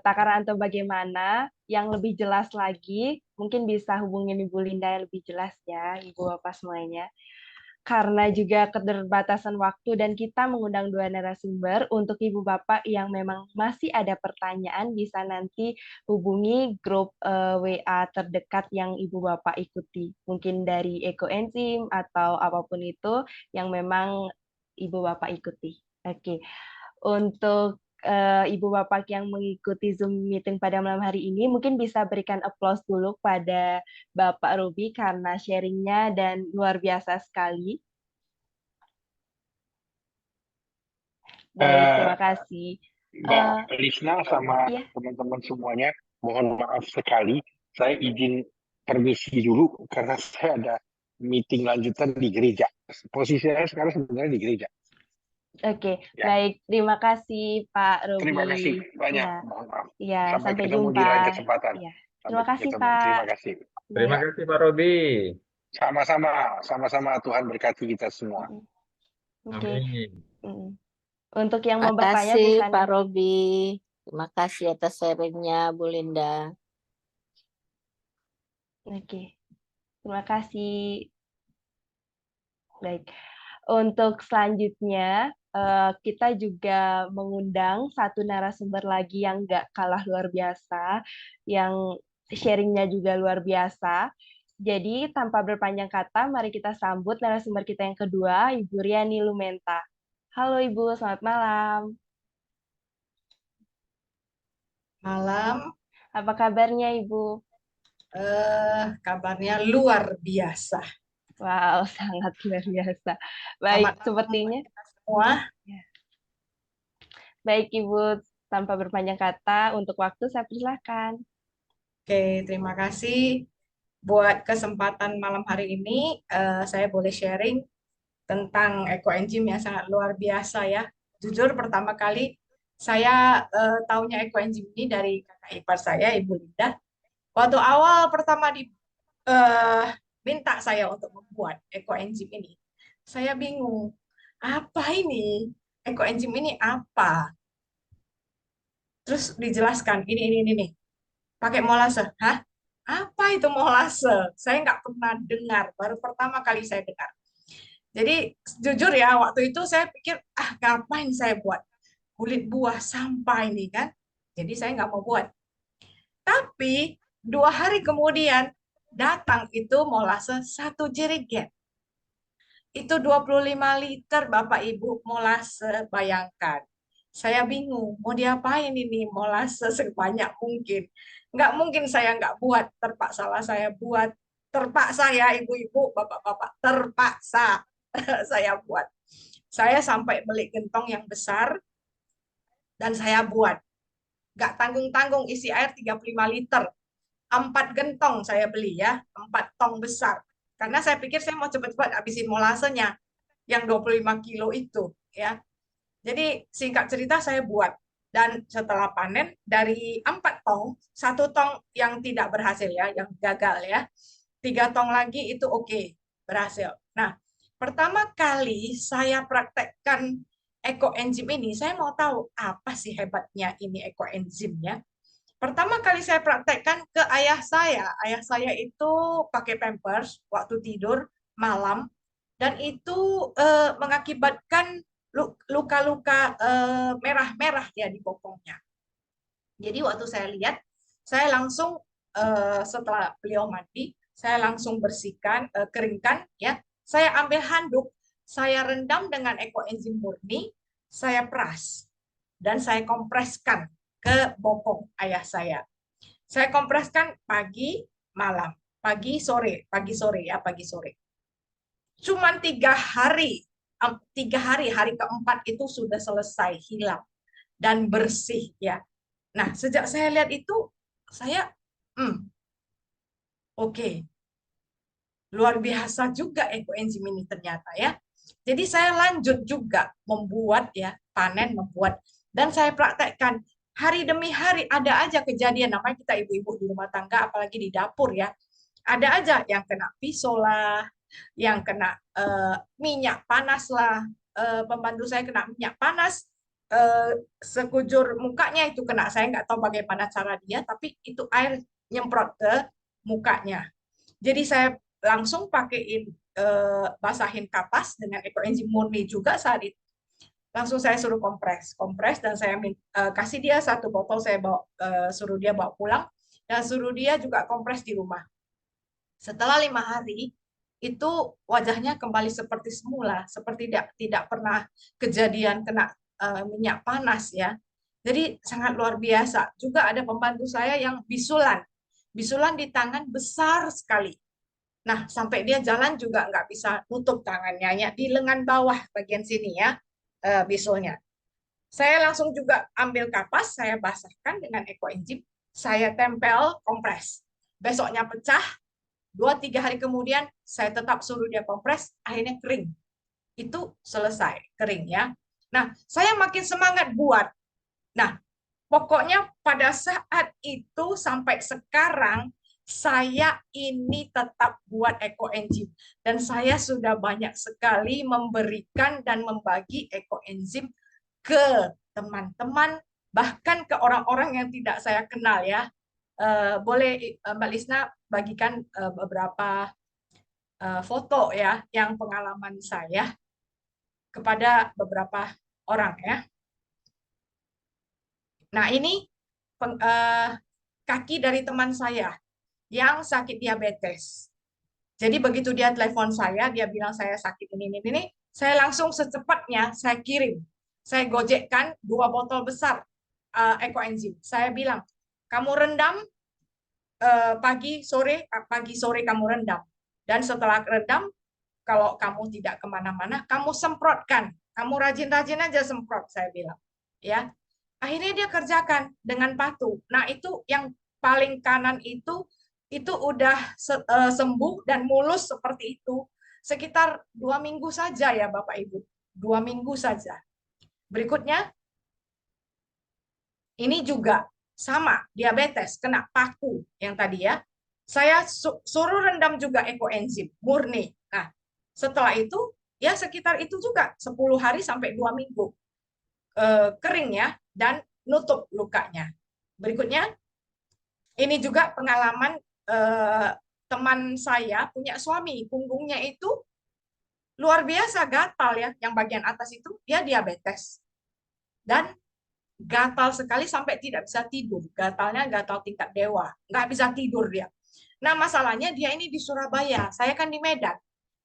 Speaker 1: takaran atau bagaimana, yang lebih jelas lagi, mungkin bisa hubungin Ibu Linda yang lebih jelas ya, Ibu Bapak semuanya. Karena juga keterbatasan waktu dan kita mengundang 2 narasumber, untuk Ibu Bapak yang memang masih ada pertanyaan bisa nanti hubungi grup WA terdekat yang Ibu Bapak ikuti. Mungkin dari ekoenzim atau apapun itu yang memang Ibu Bapak ikuti. Oke. Untuk Ibu Bapak yang mengikuti Zoom meeting pada malam hari ini, mungkin bisa berikan applause dulu pada Bapak Ruby karena sharingnya dan luar biasa sekali. Baik, terima kasih.
Speaker 2: Mbak Lisna sama
Speaker 1: Iya.
Speaker 2: teman-teman semuanya, mohon maaf sekali, saya izin permisi dulu karena saya ada meeting lanjutan di gereja. Posisi saya sekarang sebenarnya di gereja.
Speaker 1: Oke,
Speaker 2: Ya.
Speaker 1: baik. Terima kasih Pak
Speaker 2: Terima
Speaker 1: Robi.
Speaker 2: kasih banyak.
Speaker 1: Iya,
Speaker 2: Mohon maaf.
Speaker 1: iya.
Speaker 2: Sampai
Speaker 1: Sampai
Speaker 2: ketemu di
Speaker 1: jumpa.
Speaker 2: lain kesempatan.
Speaker 1: Iya.
Speaker 2: Sampai
Speaker 1: Terima kasih
Speaker 2: ketemu.
Speaker 1: Pak.
Speaker 2: Terima kasih.
Speaker 7: Terima
Speaker 1: Baik.
Speaker 7: kasih Pak Robi.
Speaker 2: Sama-sama, sama-sama Tuhan berkati kita semua.
Speaker 1: Oke.
Speaker 7: Amin.
Speaker 1: Untuk yang mau
Speaker 8: Terima
Speaker 1: bertanya
Speaker 8: kasih
Speaker 1: bisa
Speaker 8: Pak Robi. Terima kasih atas sharingnya Bu Linda.
Speaker 1: Oke. Terima kasih. Baik. Untuk selanjutnya kita juga mengundang satu narasumber lagi yang nggak kalah luar biasa, yang sharingnya juga luar biasa. Jadi tanpa berpanjang kata, mari kita sambut narasumber kita yang kedua, Ibu Riani Lumenta. Halo Ibu, selamat malam.
Speaker 9: Malam.
Speaker 1: Apa kabarnya Ibu?
Speaker 9: Kabarnya luar biasa.
Speaker 1: Wow, sangat luar biasa. Baik, sepertinya.
Speaker 9: Semua.
Speaker 1: Baik Ibu, tanpa berpanjang kata, untuk waktu saya persilakan.
Speaker 9: Oke, terima kasih buat kesempatan malam hari ini. Saya boleh sharing tentang ekoenzim yang sangat luar biasa ya. Jujur pertama kali saya taunya ekoenzim ini dari kakak ipar saya, Ibu Linda. Waktu awal pertama minta saya untuk membuat ekoenzim ini, saya bingung. Apa ini? Ekoenzim ini apa? Terus dijelaskan, ini. Pakai molase. Hah? Apa itu molase? Saya nggak pernah dengar. Baru pertama kali saya dengar. Jadi jujur ya, waktu itu saya pikir, ngapain saya buat? Kulit buah sampah ini kan. Jadi saya nggak mau buat. Tapi 2 hari kemudian datang itu molase 1 jerigen. Itu 25 liter Bapak Ibu molase, bayangkan. Saya bingung, mau diapain ini molase sebanyak mungkin. Nggak mungkin saya nggak buat, terpaksa saya buat. Terpaksa ya ibu-ibu, bapak-bapak, terpaksa saya buat. Saya sampai beli gentong yang besar, dan saya buat. Nggak tanggung-tanggung isi air 35 liter. 4 gentong saya beli ya, 4 tong besar. Karena saya pikir saya mau cepat-cepat habisin molasenya yang 25 kilo itu ya. Jadi singkat cerita saya buat, dan setelah panen dari 4 tong, 1 tong yang tidak berhasil ya, yang gagal ya, 3 tong lagi itu oke, berhasil. Nah, pertama kali saya praktekkan ekoenzim ini, saya mau tahu apa sih hebatnya ini ekoenzim ya. Pertama kali saya praktekkan ke ayah saya. Ayah saya itu pakai Pampers waktu tidur malam, dan itu mengakibatkan luka-luka merah-merah ya di bokongnya. Jadi waktu saya lihat, saya langsung setelah beliau mandi, saya langsung bersihkan, keringkan ya. Saya ambil handuk, saya rendam dengan ekoenzim murni, saya peras dan saya kompreskan ke bokong ayah saya. Saya kompreskan pagi, malam, pagi, sore ya, pagi, sore. Cuman 3 hari, hari keempat itu sudah selesai, hilang dan bersih ya. Nah, sejak saya lihat itu, saya, oke, luar biasa juga ekoenzim ini ternyata ya. Jadi saya lanjut juga membuat ya, panen, membuat, dan saya praktekkan hari demi hari. Ada aja kejadian, namanya kita ibu-ibu di rumah tangga, apalagi di dapur ya, ada aja yang kena pisau lah, yang kena minyak panas lah, pembantu saya kena minyak panas, sekujur mukanya itu kena. Saya nggak tahu bagaimana cara dia, tapi itu air nyemprot ke mukanya. Jadi saya langsung pakaiin basahin kapas dengan ekoenzim murni juga saat itu. Langsung saya suruh kompres dan saya kasih dia 1 botol, saya bawa, suruh dia bawa pulang dan suruh dia juga kompres di rumah. Setelah 5 hari itu wajahnya kembali seperti semula, seperti tidak pernah kejadian kena minyak panas ya. Jadi sangat luar biasa. Juga ada pembantu saya yang bisulan di tangan besar sekali. Nah, sampai dia jalan juga nggak bisa nutup tangannya, ya, di lengan bawah bagian sini ya, bisulnya. Saya langsung juga ambil kapas, saya basahkan dengan ekoenzim, saya tempel kompres. Besoknya pecah, 2-3 hari kemudian saya tetap suruh dia kompres, akhirnya kering. Itu selesai, kering ya. Nah, saya makin semangat buat. Nah, pokoknya pada saat itu sampai sekarang, saya ini tetap buat ekoenzim. Dan saya sudah banyak sekali memberikan dan membagi ekoenzim ke teman-teman, bahkan ke orang-orang yang tidak saya kenal ya. Boleh Mbak Lisna bagikan beberapa foto ya, yang pengalaman saya kepada beberapa orang ya. Nah, ini kaki dari teman saya yang sakit diabetes. Jadi begitu dia telepon saya, dia bilang saya sakit ini, saya langsung secepatnya saya kirim. Saya gojekkan 2 botol besar ekoenzim. Saya bilang, kamu rendam pagi sore kamu rendam. Dan setelah rendam, kalau kamu tidak kemana-mana, kamu semprotkan. Kamu rajin-rajin aja semprot, saya bilang. Ya, akhirnya dia kerjakan dengan patuh. Nah, itu yang paling kanan itu udah sembuh dan mulus seperti itu sekitar 2 minggu saja ya Bapak Ibu. 2 minggu saja. Berikutnya, ini juga sama, diabetes, kena paku yang tadi ya. Saya suruh rendam juga ekoenzim murni. Nah, setelah itu ya sekitar itu juga 10 hari sampai 2 minggu kering ya, dan nutup lukanya. Berikutnya, ini juga pengalaman teman saya punya suami, punggungnya itu luar biasa gatal ya, yang bagian atas itu dia diabetes. Dan gatal sekali sampai tidak bisa tidur. Gatalnya gatal tingkat dewa, nggak bisa tidur dia. Nah, masalahnya dia ini di Surabaya, saya kan di Medan.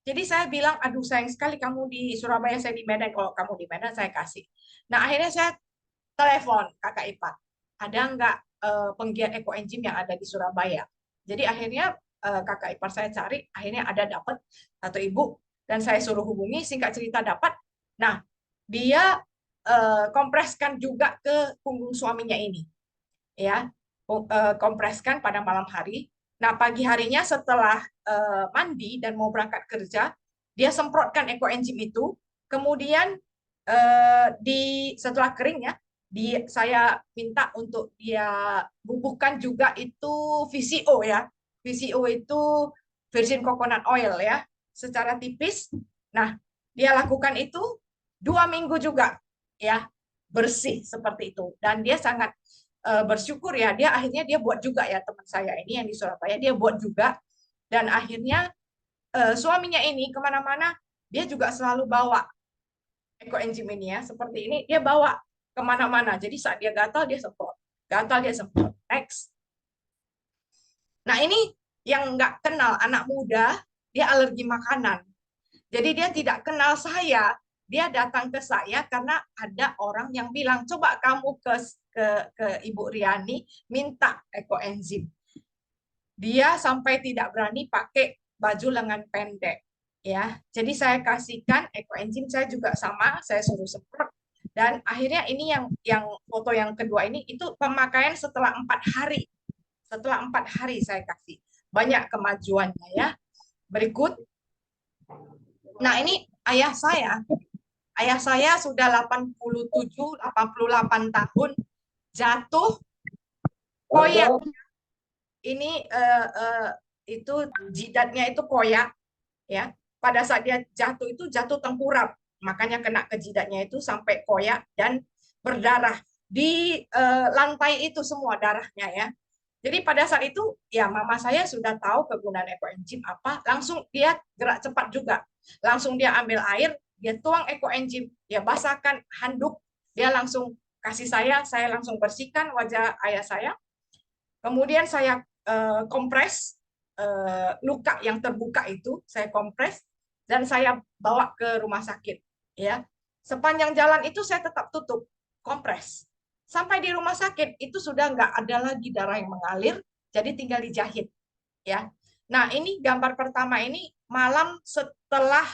Speaker 9: Jadi saya bilang, aduh sayang sekali kamu di Surabaya, saya di Medan. Kalau kamu di Medan, saya kasih. Nah, akhirnya saya telepon kakak ipar. Ada nggak penggiat ekoenzim yang ada di Surabaya? Jadi akhirnya kakak ipar saya cari, akhirnya ada dapat atau ibu, dan saya suruh hubungi, singkat cerita dapat. Nah, dia kompreskan juga ke punggung suaminya ini. Ya, kompreskan pada malam hari. Nah, pagi harinya setelah mandi dan mau berangkat kerja, dia semprotkan ekoenzim itu. Kemudian setelah kering ya, saya minta untuk dia bubuhkan juga itu VCO ya. VCO itu virgin coconut oil ya. secara tipis. Nah, dia lakukan itu 2 minggu juga, ya, bersih seperti itu. Dan dia sangat bersyukur ya, dia akhirnya dia buat juga ya, teman saya ini yang di Surabaya, dia buat juga. Dan akhirnya suaminya ini kemana-mana, dia juga selalu bawa ekoenzim ini ya, seperti ini, dia bawa kemana-mana. Jadi saat dia gatal, dia semprot. Gatal, dia semprot. Next. Nah, ini yang nggak kenal anak muda, dia alergi makanan. Jadi dia tidak kenal saya, dia datang ke saya karena ada orang yang bilang, coba kamu ke Ibu Riani minta ekoenzim. Dia sampai tidak berani pakai baju lengan pendek, ya. Jadi saya kasihkan ekoenzim, saya juga sama, saya suruh semprot. Dan akhirnya ini yang foto yang kedua ini itu pemakaian setelah 4 hari. Setelah 4 hari saya kasih. Banyak kemajuannya ya. Berikut. Nah, ini ayah saya. Ayah saya sudah 87, 88 tahun, jatuh, koyak. Ini itu jidatnya itu koyak, ya. Pada saat dia jatuh itu jatuh tengkurap, makanya kena ke jidatnya itu sampai koyak dan berdarah di lantai itu semua darahnya ya. Jadi pada saat itu ya mama saya sudah tahu kegunaan ekoenzim apa, langsung dia gerak cepat juga. Langsung dia ambil air, dia tuang ekoenzim, dia basahkan handuk, dia langsung kasih saya langsung bersihkan wajah ayah saya. Kemudian saya kompres luka yang terbuka itu, saya kompres dan saya bawa ke rumah sakit ya. Sepanjang jalan itu saya tetap tutup, kompres. Sampai di rumah sakit itu sudah nggak ada lagi darah yang mengalir, jadi tinggal dijahit ya. Nah, ini gambar pertama ini malam setelah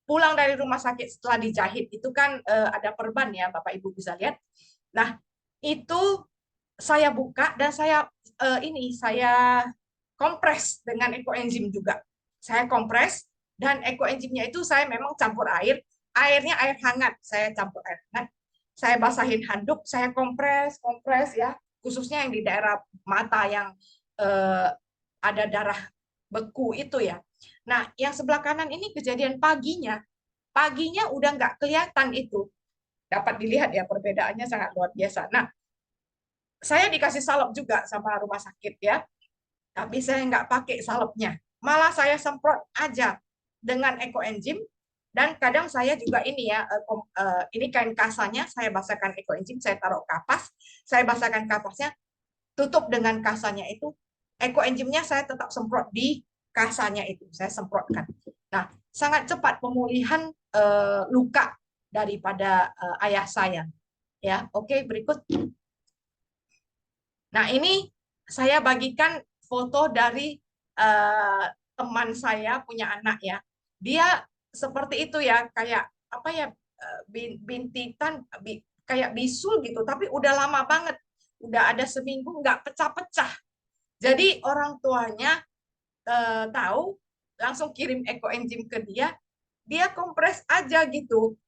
Speaker 9: pulang dari rumah sakit setelah dijahit itu kan ada perban ya, Bapak Ibu bisa lihat. Nah, itu saya buka dan saya saya kompres dengan ekoenzim juga. Saya kompres dan ekoenzimnya itu saya memang campur air, airnya air hangat, saya campur air hangat. Saya basahin handuk, saya kompres ya, khususnya yang di daerah mata yang ada darah beku itu ya. Nah, yang sebelah kanan ini kejadian paginya udah nggak kelihatan itu. Dapat dilihat ya perbedaannya sangat luar biasa. Nah, saya dikasih salep juga sama rumah sakit ya, tapi saya nggak pakai salepnya. Malah saya semprot aja dengan ekoenzim. Dan kadang saya juga ini ya, ini kain kasanya, saya basahkan ekoenzim, saya taruh kapas, saya basahkan kapasnya, tutup dengan kasanya itu, ekoenzimnya saya tetap semprot di kasanya itu, saya semprotkan. Nah, sangat cepat pemulihan luka daripada ayah saya. Ya, oke, berikut. Nah, ini saya bagikan foto dari teman saya punya anak ya. Dia seperti itu ya, kayak apa ya, bintitan, kayak bisul gitu, tapi udah lama banget, udah ada seminggu nggak pecah-pecah. Jadi orang tuanya tahu, langsung kirim ekoenzim ke dia kompres aja gitu.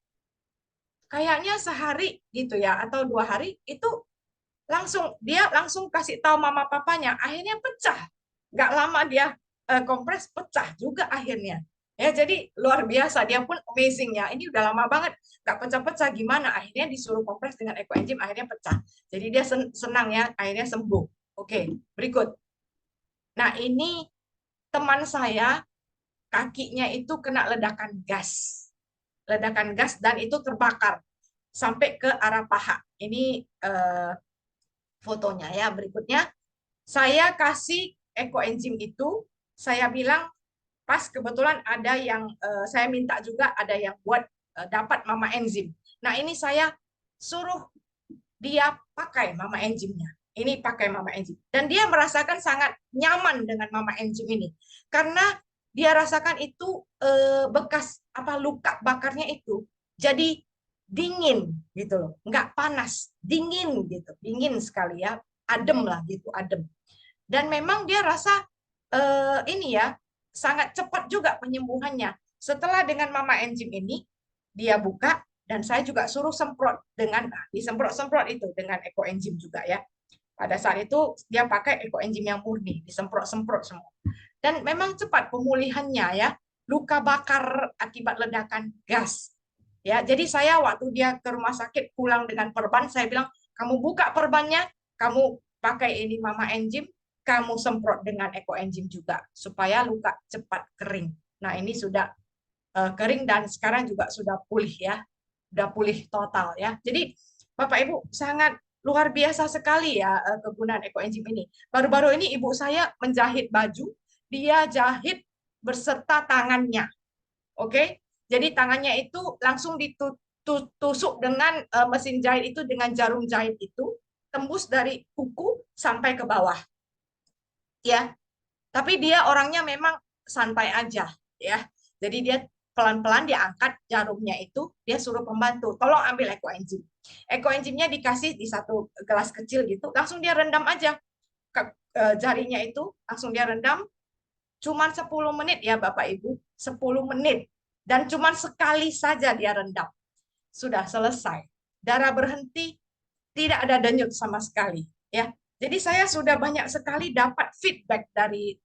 Speaker 9: Kayaknya sehari gitu ya, atau 2 hari itu dia langsung kasih tahu mama papanya, akhirnya pecah. Nggak lama dia kompres, pecah juga akhirnya. Ya, jadi luar biasa, dia pun amazing ya. Ini udah lama banget nggak pecah-pecah, gimana? Akhirnya disuruh kompres dengan ekoenzim, akhirnya pecah. Jadi dia senang ya, akhirnya sembuh. Oke, berikut. Nah, ini teman saya kakinya itu kena ledakan gas. Ledakan gas dan itu terbakar sampai ke arah paha. Ini fotonya ya, berikutnya. Saya kasih ekoenzim itu, saya bilang pas kebetulan ada yang saya minta juga ada yang buat dapat mama enzim. Nah, ini saya suruh dia pakai mama enzimnya. Ini pakai mama enzim. Dan dia merasakan sangat nyaman dengan mama enzim ini. Karena dia rasakan itu bekas luka bakarnya itu jadi dingin gitu loh, nggak panas, dingin gitu, dingin sekali ya, adem lah gitu, adem. Dan memang dia rasa ini ya sangat cepat juga penyembuhannya. Setelah dengan mama enzim ini dia buka dan saya juga suruh semprot dengan disemprot-semprot itu dengan ekoenzim juga ya. Pada saat itu dia pakai ekoenzim yang murni, disemprot-semprot semua. Dan memang cepat pemulihannya ya, luka bakar akibat ledakan gas. Ya, jadi saya waktu dia ke rumah sakit pulang dengan perban, saya bilang, kamu buka perbannya, kamu pakai ini mama enzim, kamu semprot dengan Eco Enzim juga supaya luka cepat kering. Nah, ini sudah kering dan sekarang juga sudah pulih ya, sudah pulih total ya. Jadi Bapak Ibu sangat luar biasa sekali ya kegunaan Eco Enzim ini. Baru-baru ini ibu saya menjahit baju, dia jahit berserta tangannya. Oke, jadi tangannya itu langsung ditusuk dengan mesin jahit itu, dengan jarum jahit itu, tembus dari kuku sampai ke bawah. Ya, tapi dia orangnya memang santai aja ya. Jadi dia pelan-pelan dia angkat jarumnya itu, dia suruh pembantu, tolong ambil Eco Enzim. Eco Enzimnya dikasih di satu gelas kecil gitu, langsung dia rendam aja jarinya itu, langsung dia rendam. Cuman 10 menit ya Bapak Ibu, 10 menit. Dan cuman sekali saja dia rendam. Sudah selesai. Darah berhenti, tidak ada denyut sama sekali. Ya, jadi saya sudah banyak sekali dapat feedback dari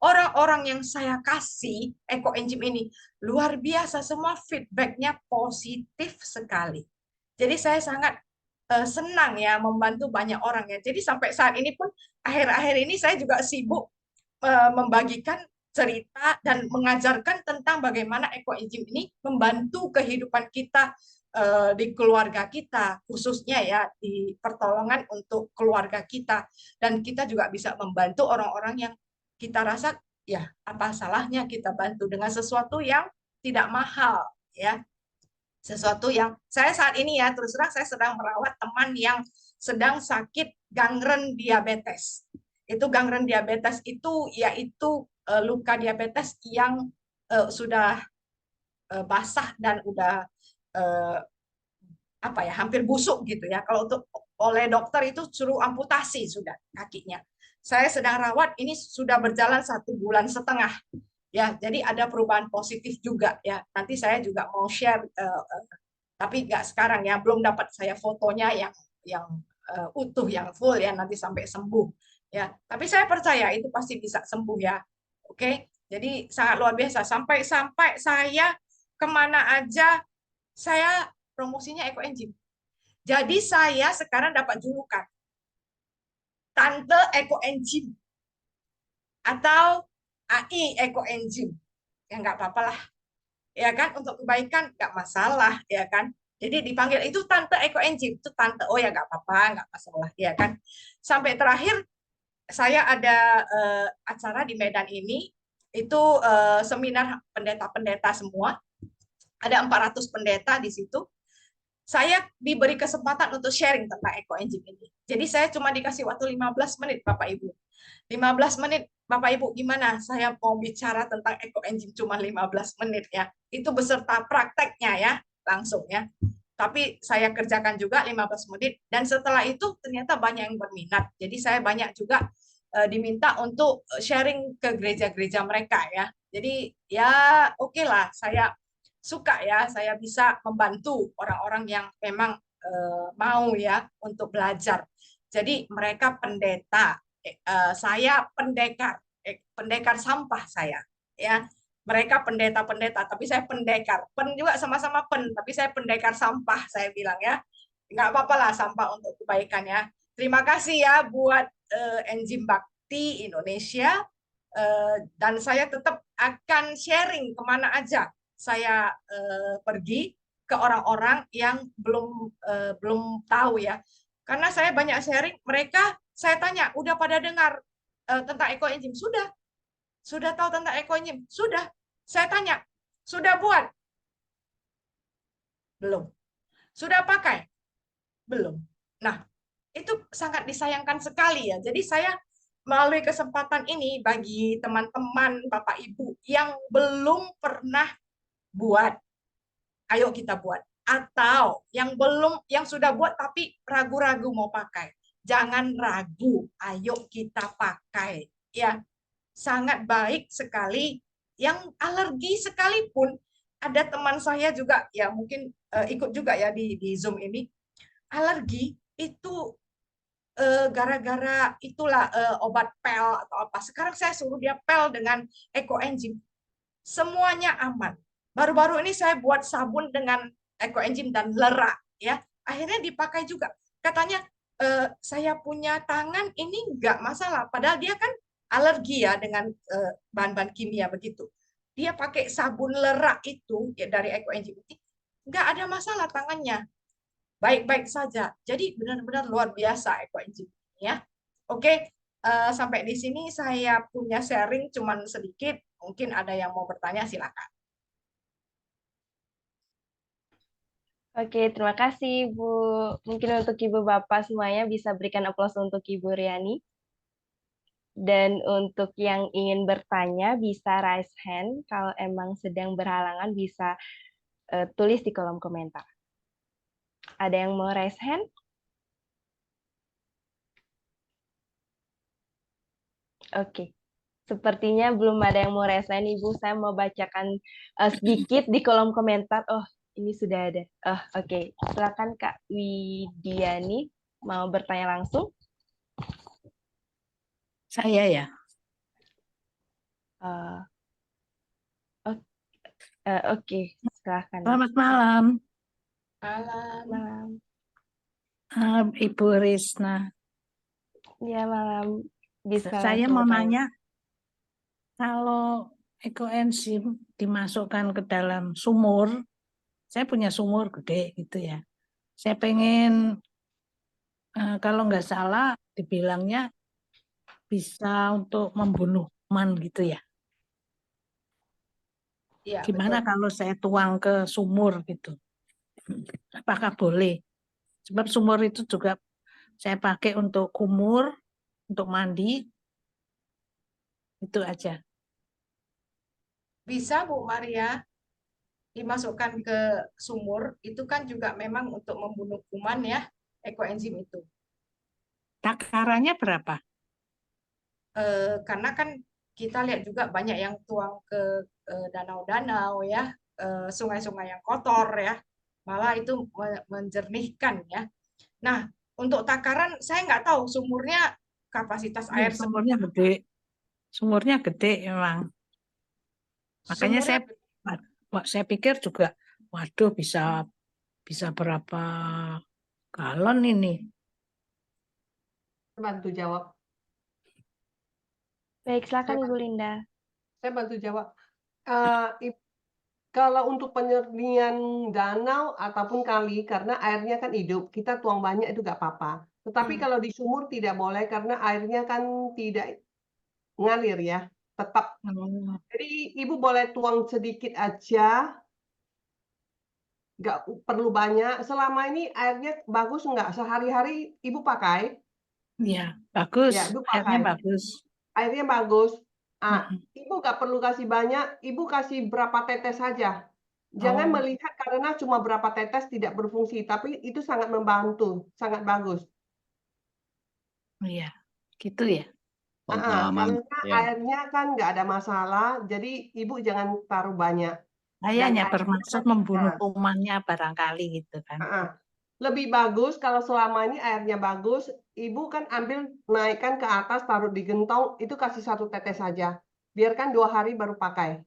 Speaker 9: orang-orang yang saya kasih Eco Enzim ini. Luar biasa, semua feedbacknya positif sekali. Jadi saya sangat senang ya membantu banyak orang ya. Jadi sampai saat ini pun, akhir-akhir ini saya juga sibuk membagikan cerita dan mengajarkan tentang bagaimana Eco Enzim ini membantu kehidupan kita di keluarga kita, khususnya ya di pertolongan untuk keluarga kita, dan kita juga bisa membantu orang-orang yang kita rasa ya apa salahnya kita bantu dengan sesuatu yang tidak mahal ya, sesuatu yang saya saat ini ya terus terang saya sedang merawat teman yang sedang sakit gangren diabetes. Itu gangren diabetes itu yaitu luka diabetes yang sudah basah dan udah apa ya, hampir busuk gitu ya. Kalau untuk oleh dokter itu suruh amputasi sudah kakinya. Saya sedang rawat, ini sudah berjalan 1,5 bulan ya. Jadi ada perubahan positif juga ya. Nanti saya juga mau share, tapi nggak sekarang ya, belum dapat saya fotonya yang utuh, yang full ya, nanti sampai sembuh ya. Tapi saya percaya itu pasti bisa sembuh ya. Oke, jadi sangat luar biasa. Sampai saya kemana aja saya promosinya Eco Enzim. Jadi saya sekarang dapat julukan Tante Eco Enzim atau AI Eco Enzim. Ya nggak apa-apa lah, ya kan, untuk kebaikan nggak masalah, ya kan. Jadi dipanggil itu Tante Eco Enzim, itu Tante, oh ya nggak apa-apa, nggak masalah, ya kan. Sampai terakhir saya ada acara di Medan ini, itu seminar pendeta-pendeta semua, ada 400 pendeta di situ. Saya diberi kesempatan untuk sharing tentang Eco Enzim ini. Jadi saya cuma dikasih waktu 15 menit, Bapak Ibu. 15 menit, Bapak Ibu, gimana? Saya mau bicara tentang Eco Enzim cuma 15 menit ya. Itu beserta prakteknya ya, langsung ya. Tapi saya kerjakan juga 15 menit, dan setelah itu ternyata banyak yang berminat. Jadi saya banyak juga diminta untuk sharing ke gereja-gereja mereka ya. Jadi ya oke lah, saya suka ya, saya bisa membantu orang-orang yang memang mau ya untuk belajar. Jadi mereka pendeta, saya pendekar sampah saya ya. Mereka pendeta-pendeta, tapi saya pendekar. Pen juga sama-sama tapi saya pendekar sampah, saya bilang ya. Nggak apa-apa lah, sampah untuk kebaikan ya. Terima kasih ya buat Enzim Bakti Indonesia. Dan saya tetap akan sharing kemana aja saya pergi ke orang-orang yang belum tahu ya. Karena saya banyak sharing, mereka saya tanya, udah pada dengar tentang Eco Enzim? Sudah tahu tentang Eco Enzim? Sudah. Saya tanya, sudah buat? Belum. Sudah pakai? Belum. Nah, itu sangat disayangkan sekali ya. Jadi saya melalui kesempatan ini bagi teman-teman Bapak Ibu yang belum pernah buat, ayo kita buat. Atau yang belum, yang sudah buat tapi ragu-ragu mau pakai, jangan ragu, ayo kita pakai ya. Sangat baik sekali. Yang alergi sekalipun, ada teman saya juga ya, mungkin ikut juga ya di Zoom ini, alergi itu gara-gara itulah obat pel atau apa. Sekarang saya suruh dia pel dengan Eco Enzim. semuanya aman. Baru-baru ini saya buat sabun dengan ekoenzim dan lera, ya. Akhirnya dipakai juga. Katanya saya punya tangan ini nggak masalah, padahal dia kan alergi ya dengan bahan-bahan kimia begitu. Dia pakai sabun lera itu ya, dari ekoenzim ini, nggak ada masalah tangannya, baik-baik saja. Jadi benar-benar luar biasa ekoenzim, ya. Oke, sampai di sini saya punya sharing cuman sedikit. Mungkin ada yang mau bertanya, silakan.
Speaker 1: Oke, terima kasih Ibu. Mungkin untuk Ibu Bapak semuanya bisa berikan aplaus untuk Ibu Riani. Dan untuk yang ingin bertanya bisa raise hand. Kalau emang sedang berhalangan bisa tulis di kolom komentar. Ada yang mau raise hand? Oke. Sepertinya belum ada yang mau raise hand, Ibu. Saya mau bacakan sedikit di kolom komentar. Oh, ini sudah ada. Oh, oke. Silakan Kak Widiani mau bertanya langsung.
Speaker 5: Saya ya.
Speaker 1: Oke, silakan.
Speaker 5: Selamat malam,
Speaker 9: Malam.
Speaker 5: Ibu Risna.
Speaker 1: Ya, malam. Bisa
Speaker 5: Saya
Speaker 1: langsung
Speaker 5: mau
Speaker 1: bertanya.
Speaker 5: nanya, kalau ekoenzim dimasukkan ke dalam sumur, saya punya sumur gede gitu ya. Saya pengen, kalau nggak salah dibilangnya bisa untuk membunuh kuman gitu ya.
Speaker 9: Iya,
Speaker 5: Gimana
Speaker 9: betul.
Speaker 5: kalau saya tuang ke sumur gitu? Apakah boleh? Sebab sumur itu juga saya pakai untuk kumur, untuk mandi, itu aja.
Speaker 9: Bisa Bu Maria dimasukkan ke sumur, itu kan juga memang untuk membunuh kuman ya, ekoenzim itu.
Speaker 5: Takarannya berapa?
Speaker 9: Karena kan kita lihat juga banyak yang tuang ke danau-danau ya, sungai-sungai yang kotor ya, malah itu menjernihkan ya. Nah, untuk takaran saya nggak tahu sumurnya kapasitas
Speaker 5: Ya,
Speaker 9: air
Speaker 5: sumurnya gede. Sumurnya gede emang. Makanya
Speaker 9: sumurnya
Speaker 5: saya pikir juga, waduh bisa berapa galon ini.
Speaker 4: Bantu jawab.
Speaker 1: Baik, silakan Ibu Linda.
Speaker 4: Saya bantu jawab. Kalau untuk penyernian danau ataupun kali, karena airnya kan hidup, kita tuang banyak itu nggak apa-apa. Tetapi kalau di sumur tidak boleh karena airnya kan tidak ngalir ya, tetap. Jadi Ibu boleh tuang sedikit aja, nggak perlu banyak. Selama ini airnya bagus nggak? Sehari-hari Ibu pakai?
Speaker 5: Iya, bagus.
Speaker 4: Ya, Ibu
Speaker 5: Airnya
Speaker 4: pakai.
Speaker 5: bagus.
Speaker 4: Airnya bagus. Ibu nggak perlu kasih banyak, Ibu kasih berapa tetes saja. Jangan melihat karena cuma berapa tetes tidak berfungsi, tapi itu sangat membantu, sangat bagus.
Speaker 5: Iya, gitu ya.
Speaker 4: Karena airnya kan nggak ada masalah, jadi Ibu jangan taruh banyak.
Speaker 5: Saya
Speaker 4: Dan
Speaker 5: hanya
Speaker 4: airnya
Speaker 5: bermaksud
Speaker 4: kan
Speaker 5: membunuh
Speaker 4: tidak.
Speaker 5: kumannya barangkali gitu kan.
Speaker 4: Lebih bagus kalau selama ini airnya bagus, Ibu kan ambil naikkan ke atas, taruh di gentong, itu kasih 1 tetes saja. Biarkan 2 hari baru pakai.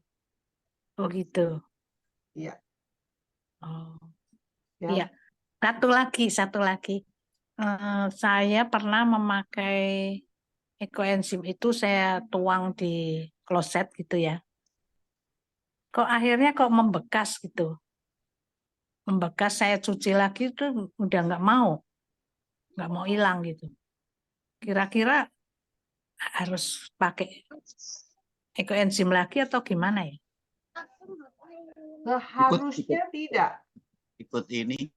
Speaker 5: Oh gitu.
Speaker 4: Iya.
Speaker 5: Oh.
Speaker 4: Ya.
Speaker 5: Iya. Satu lagi. Saya pernah memakai ekoenzim itu saya tuang di kloset gitu ya. Kok akhirnya membekas gitu. Membekas saya cuci lagi itu udah nggak mau hilang gitu. Kira-kira harus pakai ekoenzim lagi atau gimana ya?
Speaker 4: Harusnya tidak.
Speaker 7: Ikut ini.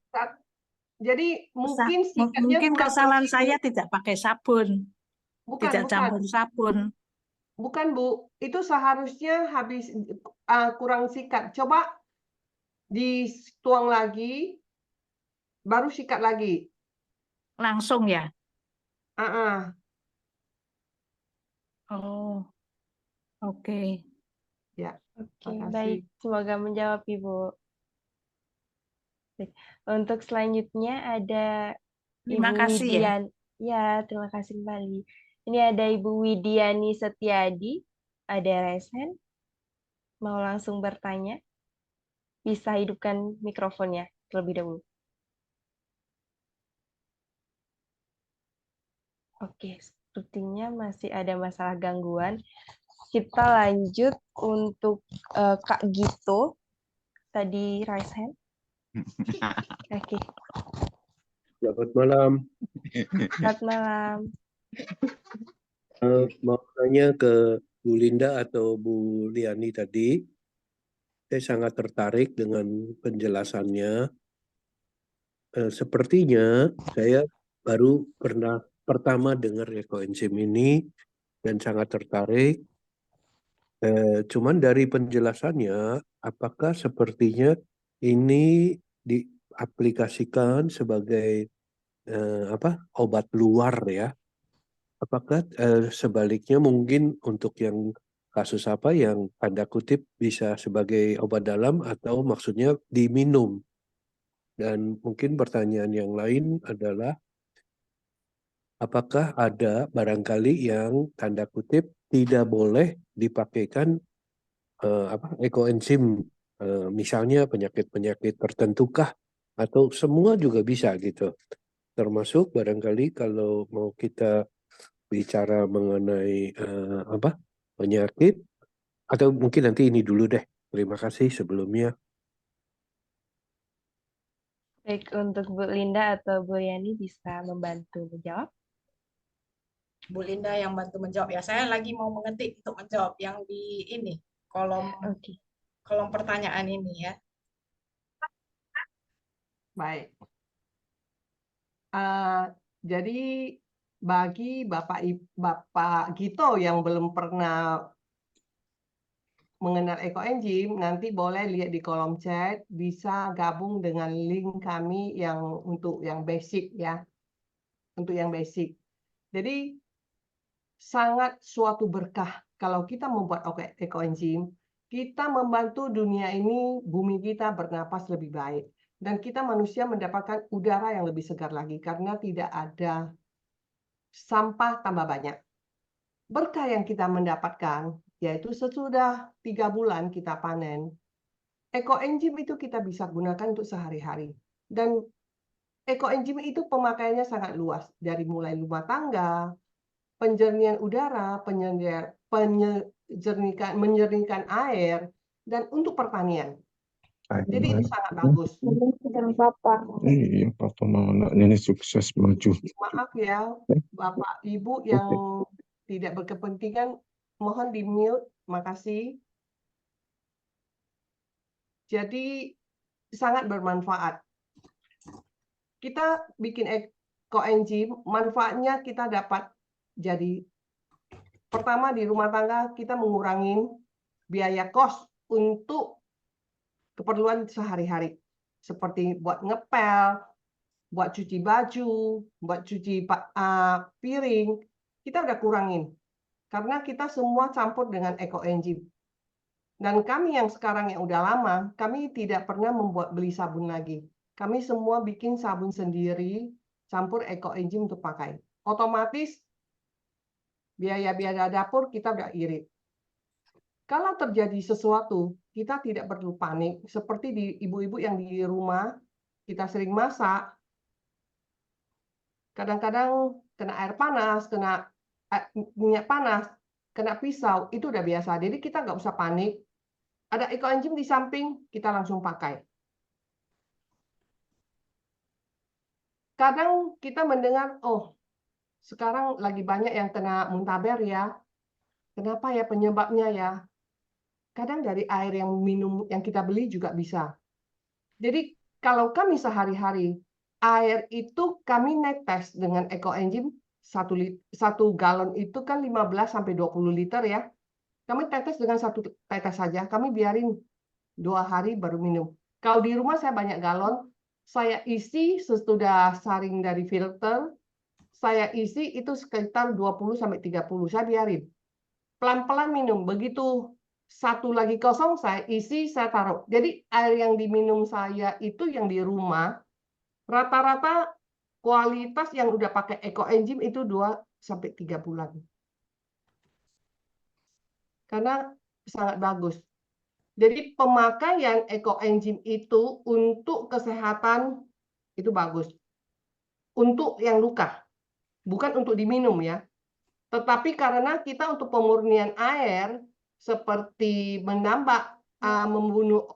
Speaker 4: Jadi mungkin
Speaker 5: kesalahan saya tidak pakai sabun, tidak campur sabun.
Speaker 4: Bukan Bu, itu seharusnya habis kurang sikat. Coba dituang lagi, baru sikat lagi.
Speaker 5: Langsung ya?
Speaker 1: Oh,
Speaker 5: oke.
Speaker 4: Ya.
Speaker 1: Oke, baik. Semoga menjawab Ibu. Untuk selanjutnya ada
Speaker 5: Terima
Speaker 1: Ibu
Speaker 5: kasih ya.
Speaker 1: Widian. Ya, terima kasih kembali. Ini ada Ibu Widiani Setiadi. Ada raise hand. mau langsung bertanya? Bisa hidupkan mikrofonnya terlebih dahulu. Oke, sepertinya masih ada masalah gangguan. Kita lanjut untuk Kak Gito. Tadi raise hand. Oke,
Speaker 7: Selamat malam.
Speaker 1: selamat malam.
Speaker 7: Mau tanya ke Bu Linda atau Bu Liani tadi. Saya sangat tertarik dengan penjelasannya. Sepertinya saya baru pernah pertama dengar ekoenzim ini dan sangat tertarik. Cuman dari penjelasannya, apakah sepertinya ini diaplikasikan sebagai obat luar ya? Apakah sebaliknya mungkin untuk yang kasus apa yang tanda kutip bisa sebagai obat dalam atau maksudnya diminum? Dan mungkin pertanyaan yang lain adalah apakah ada barangkali yang tanda kutip tidak boleh dipakaikan ekoenzim, misalnya penyakit-penyakit tertentukah atau semua juga bisa gitu? Termasuk barangkali kalau mau kita bicara mengenai penyakit, atau mungkin nanti ini dulu deh. Terima kasih sebelumnya.
Speaker 1: Baik, untuk Bu Linda atau Bu Yani bisa membantu menjawab.
Speaker 9: Bu Linda yang bantu menjawab ya. Saya lagi mau mengetik untuk menjawab yang di ini kolom
Speaker 1: Oke.
Speaker 9: kolom pertanyaan ini ya.
Speaker 4: Baik. Jadi bagi Bapak Gito yang belum pernah mengenal ekoenzim, nanti boleh lihat di kolom chat, bisa gabung dengan link kami yang untuk yang basic ya. Untuk yang basic. Jadi sangat suatu berkah kalau kita membuat ekoenzim, kita membantu dunia ini, bumi kita bernapas lebih baik. Dan kita manusia mendapatkan udara yang lebih segar lagi karena tidak ada sampah tambah banyak. Berkah yang kita mendapatkan yaitu sesudah 3 bulan kita panen, ekoenzim itu kita bisa gunakan untuk sehari-hari. Dan ekoenzim itu pemakaiannya sangat luas, dari mulai rumah tangga, penjernihan udara, menyernihkan air, dan untuk pertanian. Jadi itu sangat bagus.
Speaker 10: Iya, papa mau anaknya ini sukses maju.
Speaker 4: Maaf ya, Bapak Ibu yang tidak berkepentingan, mohon di-mute. Makasih. Jadi sangat bermanfaat. Kita bikin ekoenzim, manfaatnya kita dapat jadi pertama di rumah tangga kita mengurangi biaya kos untuk keperluan sehari-hari seperti buat ngepel, buat cuci baju, buat cuci piring, kita udah kurangin karena kita semua campur dengan ekoenzim. Dan kami yang sekarang yang udah lama, kami tidak pernah beli sabun lagi. Kami semua bikin sabun sendiri, campur ekoenzim untuk pakai. Otomatis biaya-biaya dapur kita udah irit. Kalau terjadi sesuatu, kita tidak perlu panik. Seperti di ibu-ibu yang di rumah, kita sering masak, kadang-kadang kena air panas, kena minyak panas, kena pisau, itu udah biasa. Jadi kita nggak usah panik. Ada ekoenzim di samping, kita langsung pakai. Kadang kita mendengar, oh, sekarang lagi banyak yang kena muntaber ya. Kenapa ya penyebabnya ya? Kadang dari air yang minum yang kita beli juga bisa. Jadi kalau kami sehari-hari, air itu kami netes dengan ekoenzim 1 galon itu kan 15-20 liter ya. Kami tetes dengan 1 tetes saja, kami biarin 2 hari baru minum. Kalau di rumah saya banyak galon, saya isi sesudah saring dari filter, saya isi itu sekitar 20-30, saya biarin. Pelan-pelan minum, begitu 1 lagi kosong, saya isi, saya taruh. Jadi air yang diminum saya itu yang di rumah, rata-rata kualitas yang udah pakai ekoenzim itu 2-3 bulan. Karena sangat bagus. Jadi pemakaian ekoenzim itu untuk kesehatan itu bagus. Untuk yang luka, bukan untuk diminum ya. Tetapi karena kita untuk pemurnian air seperti membunuh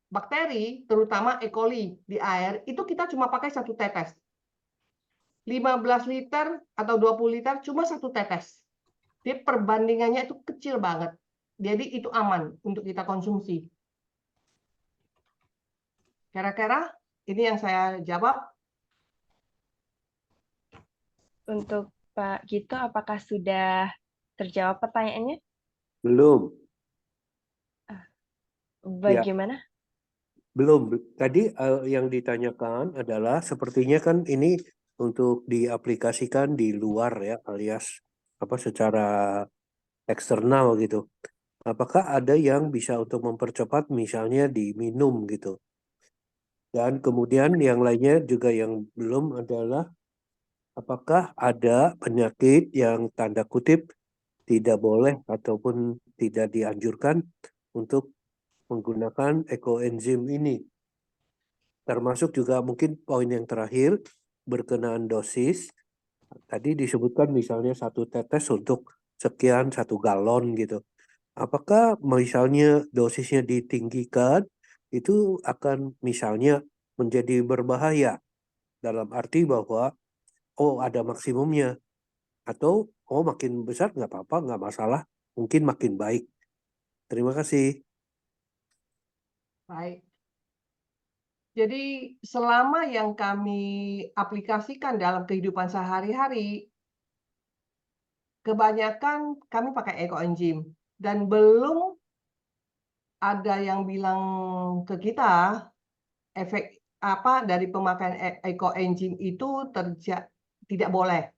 Speaker 4: bakteri, terutama E. coli di air, itu kita cuma pakai 1 tetes. 15 liter atau 20 liter cuma 1 tetes. Jadi perbandingannya itu kecil banget. Jadi itu aman untuk kita konsumsi. Kira-kira ini yang saya jawab.
Speaker 1: Untuk Pak Gito, apakah sudah terjawab pertanyaannya?
Speaker 7: Belum. Ya,
Speaker 1: Bagaimana?
Speaker 7: belum. Tadi yang ditanyakan adalah sepertinya kan ini untuk diaplikasikan di luar ya, alias secara eksternal gitu. Apakah ada yang bisa untuk mempercepat misalnya diminum gitu? Dan kemudian yang lainnya juga yang belum adalah apakah ada penyakit yang tanda kutip tidak boleh ataupun tidak dianjurkan untuk menggunakan ekoenzim ini? Termasuk juga mungkin poin yang terakhir berkenaan dosis. Tadi disebutkan misalnya 1 tetes untuk sekian 1 galon gitu. Apakah misalnya dosisnya ditinggikan itu akan misalnya menjadi berbahaya dalam arti bahwa ada maksimumnya atau makin besar nggak apa-apa, nggak masalah, mungkin makin baik. Terima kasih.
Speaker 4: Baik. Jadi selama yang kami aplikasikan dalam kehidupan sehari-hari, kebanyakan kami pakai ekoenzim dan belum ada yang bilang ke kita efek apa dari pemakaian ekoenzim itu tidak boleh.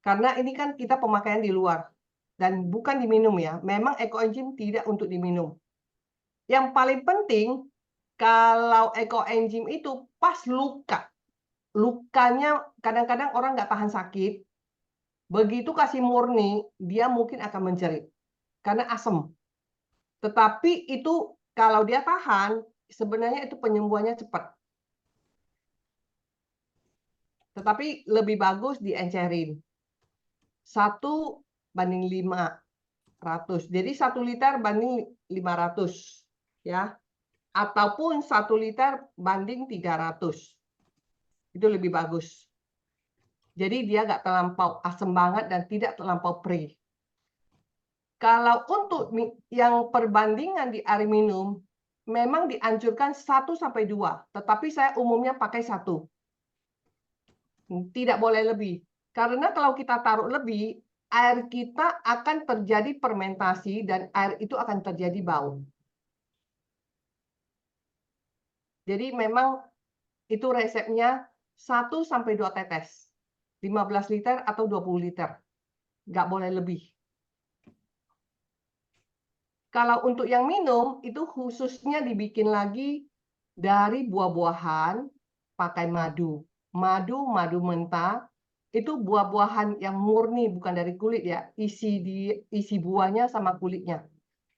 Speaker 4: Karena ini kan kita pemakaian di luar dan bukan diminum ya. Memang ekoenzim tidak untuk diminum. Yang paling penting kalau ekoenzim itu pas luka. Lukanya kadang-kadang orang nggak tahan sakit. Begitu kasih murni, dia mungkin akan menjerit karena asam. Tetapi itu kalau dia tahan, sebenarnya itu penyembuhannya cepat. Tetapi lebih bagus diencerin. 1:500. Jadi 1 liter banding 500 ya. Ataupun 1 liter banding 300. Itu lebih bagus. Jadi dia nggak terlampau asam banget dan tidak terlampau perih. Kalau untuk yang perbandingan di air minum, memang dianjurkan 1 sampai 2, tetapi saya umumnya pakai 1. Tidak boleh lebih. Karena kalau kita taruh lebih, air kita akan terjadi fermentasi dan air itu akan terjadi bau. Jadi memang itu resepnya 1 sampai 2 tetes. 15 liter atau 20 liter. Nggak boleh lebih. Kalau untuk yang minum, itu khususnya dibikin lagi dari buah-buahan, pakai madu. Madu mentah, itu buah-buahan yang murni, bukan dari kulit ya. Isi buahnya sama kulitnya.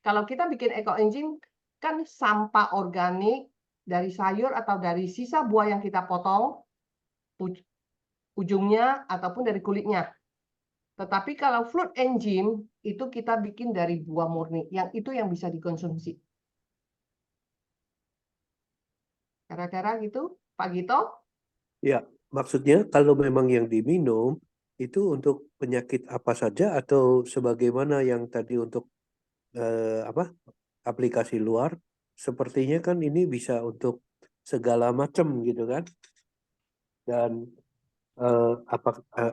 Speaker 4: Kalau kita bikin ekoenzim, kan sampah organik dari sayur atau dari sisa buah yang kita potong, ujungnya ataupun dari kulitnya. Tetapi kalau fruit enzim itu kita bikin dari buah murni, yang itu yang bisa dikonsumsi. Kira-kira gitu, Pak Gito?
Speaker 7: Ya, maksudnya kalau memang yang diminum itu untuk penyakit apa saja atau sebagaimana yang tadi untuk aplikasi luar, sepertinya kan ini bisa untuk segala macam gitu kan. Dan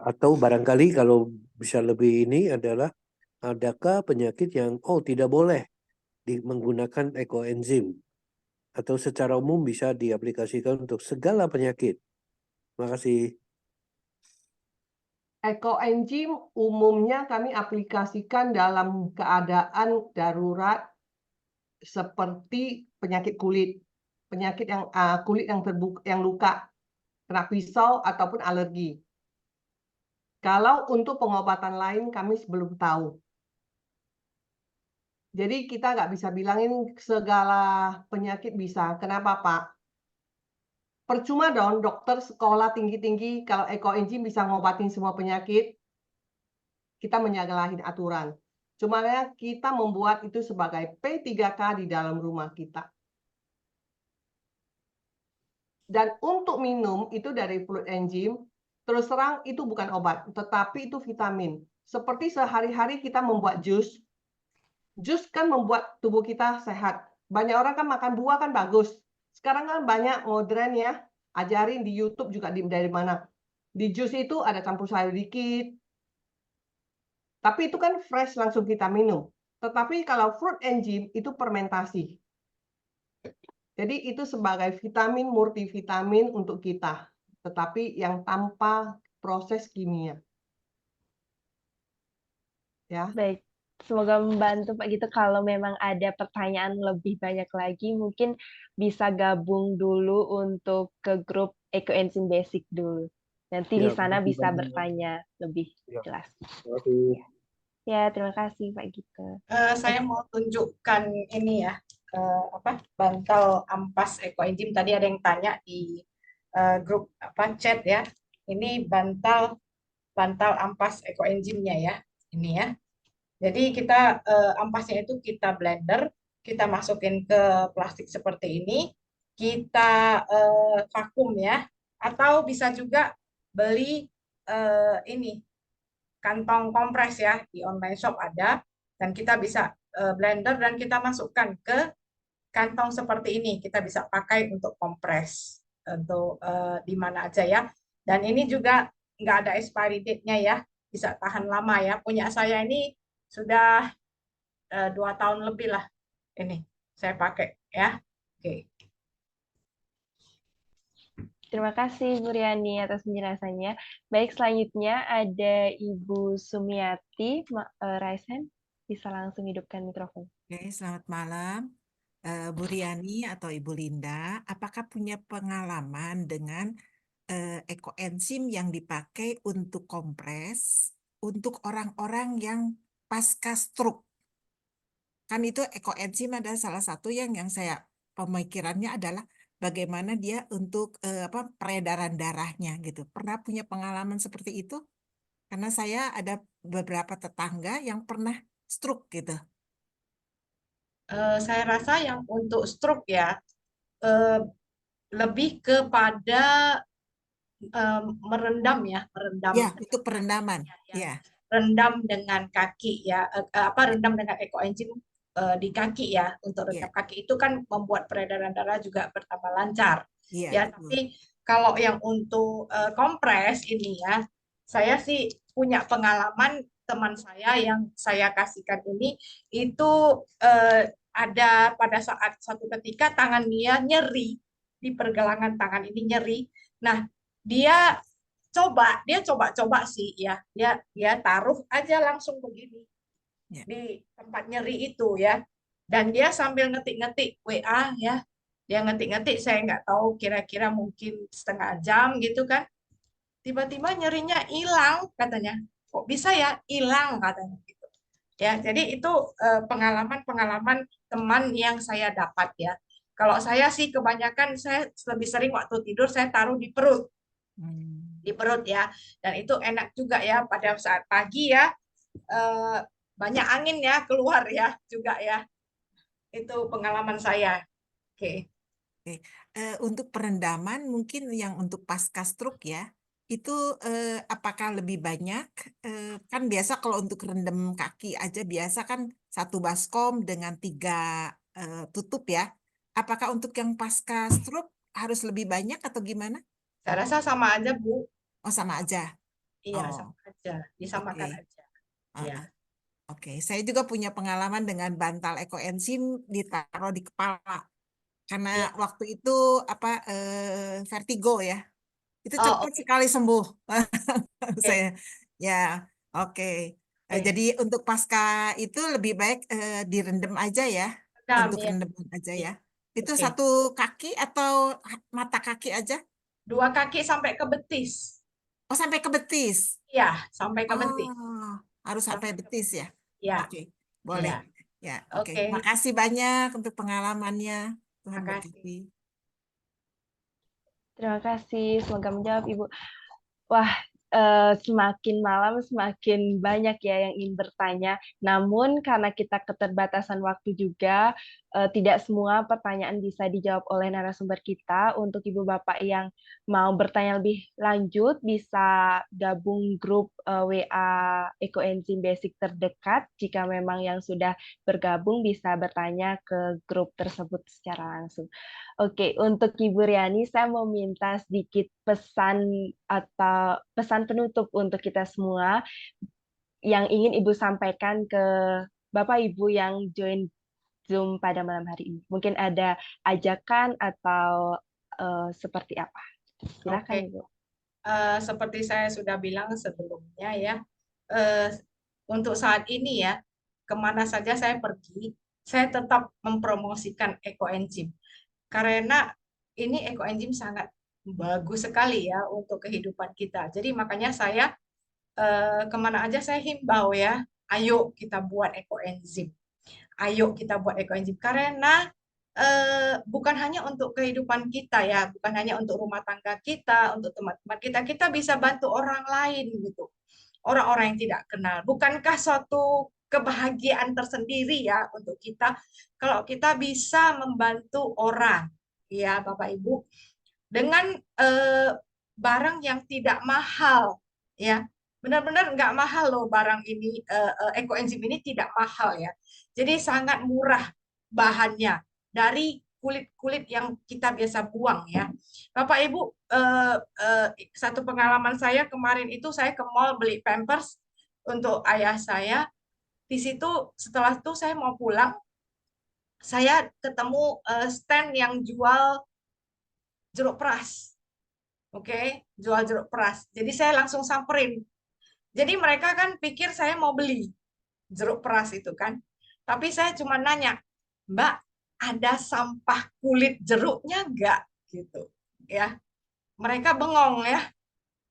Speaker 7: atau barangkali kalau bisa lebih ini adalah adakah penyakit yang tidak boleh menggunakan ekoenzim atau secara umum bisa diaplikasikan untuk segala penyakit. Terima kasih.
Speaker 4: Ekoenzim umumnya kami aplikasikan dalam keadaan darurat seperti penyakit kulit yang kulit yang luka, kena pisau ataupun alergi. Kalau untuk pengobatan lain kami belum tahu. Jadi kita nggak bisa bilangin segala penyakit bisa. Kenapa, Pak? Percuma dong dokter sekolah tinggi-tinggi kalau ekoenzim bisa ngobatin semua penyakit, kita menyalahin aturan. Cuma ya kita membuat itu sebagai P3K di dalam rumah kita. Dan untuk minum itu dari fluid enzim, terus terang itu bukan obat, tetapi itu vitamin. Seperti sehari-hari kita membuat jus, jus kan membuat tubuh kita sehat. Banyak orang kan makan buah kan bagus. Sekarang kan banyak modern ya, ajarin di YouTube juga dari mana. Di jus itu ada campur sayur dikit. Tapi itu kan fresh langsung kita minum. Tetapi kalau fruit enzim itu fermentasi. Jadi itu sebagai vitamin multivitamin untuk kita, tetapi yang tanpa proses kimia. Ya.
Speaker 1: Baik, semoga membantu Pak Gito. Kalau memang ada pertanyaan lebih banyak lagi, mungkin bisa gabung dulu untuk ke grup Ekoenzim Basic dulu. Nanti di
Speaker 7: Ya,
Speaker 1: sana
Speaker 7: makasih
Speaker 1: bisa
Speaker 7: banyak.
Speaker 1: bertanya lebih
Speaker 7: Ya.
Speaker 1: jelas.
Speaker 7: Terima kasih.
Speaker 1: Ya, terima kasih Pak Gito.
Speaker 9: Saya mau tunjukkan ini ya, bantal ampas ekoenzim. Tadi ada yang tanya di grup chat ya. Ini bantal ampas ekoenzimnya ya. Ini ya. Jadi kita ampasnya itu kita blender, kita masukin ke plastik seperti ini, kita vakum ya. Atau bisa juga beli ini kantong kompres ya, di online shop ada, dan kita bisa blender dan kita masukkan ke kantong seperti ini. Kita bisa pakai untuk kompres untuk di mana aja ya. Dan ini juga nggak ada expiry date-nya ya, bisa tahan lama ya. Punya saya ini sudah 2 tahun lebih lah ini saya pakai ya. Oke.
Speaker 1: Terima kasih Bu Riani atas penjelasannya. Baik, selanjutnya ada Ibu Sumiati. Raisen, bisa langsung hidupkan mikrofon.
Speaker 11: Oke, selamat malam. Bu Riani atau Ibu Linda, apakah punya pengalaman dengan ekoenzim yang dipakai untuk kompres untuk orang-orang yang pasca stroke? Kan itu ekoenzim adalah salah satu yang saya pemikirannya adalah bagaimana dia untuk peredaran darahnya gitu. Pernah punya pengalaman seperti itu? Karena saya ada beberapa tetangga yang pernah stroke gitu.
Speaker 9: Saya rasa yang untuk stroke ya lebih kepada merendam ya, merendam.
Speaker 11: Ya, itu perendaman. Ya.
Speaker 9: Rendam dengan kaki ya, rendam dengan ekoenzim di kaki ya. Untuk rendam kaki itu kan membuat peredaran darah juga bertambah lancar. Ya, tapi kalau yang untuk kompres ini ya, saya sih punya pengalaman teman saya yang saya kasihkan ini itu ada pada saat satu ketika tangan dia nyeri, di pergelangan tangan ini nyeri. Nah, dia coba sih ya, dia taruh aja langsung begini di tempat nyeri itu ya, dan dia sambil ngetik-ngetik WA ya, dia ngetik-ngetik, saya nggak tahu kira-kira mungkin setengah jam gitu kan, tiba-tiba nyerinya hilang katanya. Kok bisa ya hilang katanya gitu ya. Jadi itu pengalaman teman yang saya dapat ya. Kalau saya sih kebanyakan saya lebih sering waktu tidur saya taruh di perut. Di perut ya, dan itu enak juga ya pada saat pagi ya, banyak angin ya keluar ya juga ya. Itu pengalaman saya. Oke.
Speaker 11: Untuk perendaman mungkin yang untuk pasca stroke ya, itu apakah lebih banyak? Kan biasa kalau untuk rendam kaki aja biasa kan 1 baskom dengan 3 tutup ya. Apakah untuk yang pasca stroke harus lebih banyak atau gimana?
Speaker 9: Saya rasa sama aja Bu.
Speaker 11: Oh, sama aja.
Speaker 9: Iya, sama aja, disamakan aja. Ya.
Speaker 11: Oke, saya juga punya pengalaman dengan bantal ekoenzim ditaruh di kepala. Karena waktu itu vertigo ya. Itu cepat sekali sembuh. Saya ya, oke. Jadi untuk pasca itu lebih baik direndam aja ya. Untuk rendam aja ya. Itu 1 kaki atau mata kaki aja?
Speaker 9: 2 kaki sampai ke betis.
Speaker 11: Oh, sampai ke betis?
Speaker 9: Iya, sampai ke betis.
Speaker 11: Harus sampai betis ya?
Speaker 9: Ya.
Speaker 11: Oke, boleh. Ya, oke.
Speaker 9: Oke,
Speaker 11: Makasih banyak untuk pengalamannya. Tuhan
Speaker 9: makasih.
Speaker 11: berkati.
Speaker 1: Terima kasih, semoga menjawab Ibu. Wah, semakin malam semakin banyak ya yang ingin bertanya. Namun karena kita keterbatasan waktu juga, tidak semua pertanyaan bisa dijawab oleh narasumber kita. Untuk Ibu Bapak yang mau bertanya lebih lanjut, bisa gabung grup WA Ekoenzim Basic terdekat. Jika memang yang sudah bergabung bisa bertanya ke grup tersebut secara langsung. Oke, untuk Ibu Riani, saya mau minta sedikit pesan atau pesan penutup untuk kita semua yang ingin Ibu sampaikan ke Bapak Ibu yang join Zoom pada malam hari ini. Mungkin ada ajakan atau seperti apa? Silakan
Speaker 9: Oke,
Speaker 1: Ibu.
Speaker 9: seperti saya sudah bilang sebelumnya ya, eh, untuk saat ini ya, kemana saja saya pergi, saya tetap mempromosikan ekoenzim. Karena ini ekoenzim sangat bagus sekali ya untuk kehidupan kita. Jadi makanya saya kemana aja saya himbau ya, ayo kita buat ekoenzim. Ayo kita buat ekoenzim karena bukan hanya untuk kehidupan kita ya, bukan hanya untuk rumah tangga kita, untuk teman-teman kita, kita bisa bantu orang lain gitu. Orang-orang yang tidak kenal. Bukankah suatu kebahagiaan tersendiri ya untuk kita kalau kita bisa membantu orang ya Bapak Ibu dengan barang yang tidak mahal ya, benar-benar nggak mahal loh barang ini, ekoenzim ini tidak mahal ya, jadi sangat murah bahannya dari kulit-kulit yang kita biasa buang ya Bapak Ibu. Satu pengalaman saya kemarin itu, saya ke mall beli Pampers untuk ayah saya. Di situ setelah itu saya mau pulang, saya ketemu stand yang jual jeruk peras. Oke, jual jeruk peras. Jadi saya langsung samperin. Jadi mereka kan pikir saya mau beli jeruk peras itu kan. Tapi saya cuma nanya, Mbak, ada sampah kulit jeruknya nggak? Gitu. Ya, mereka bengong ya.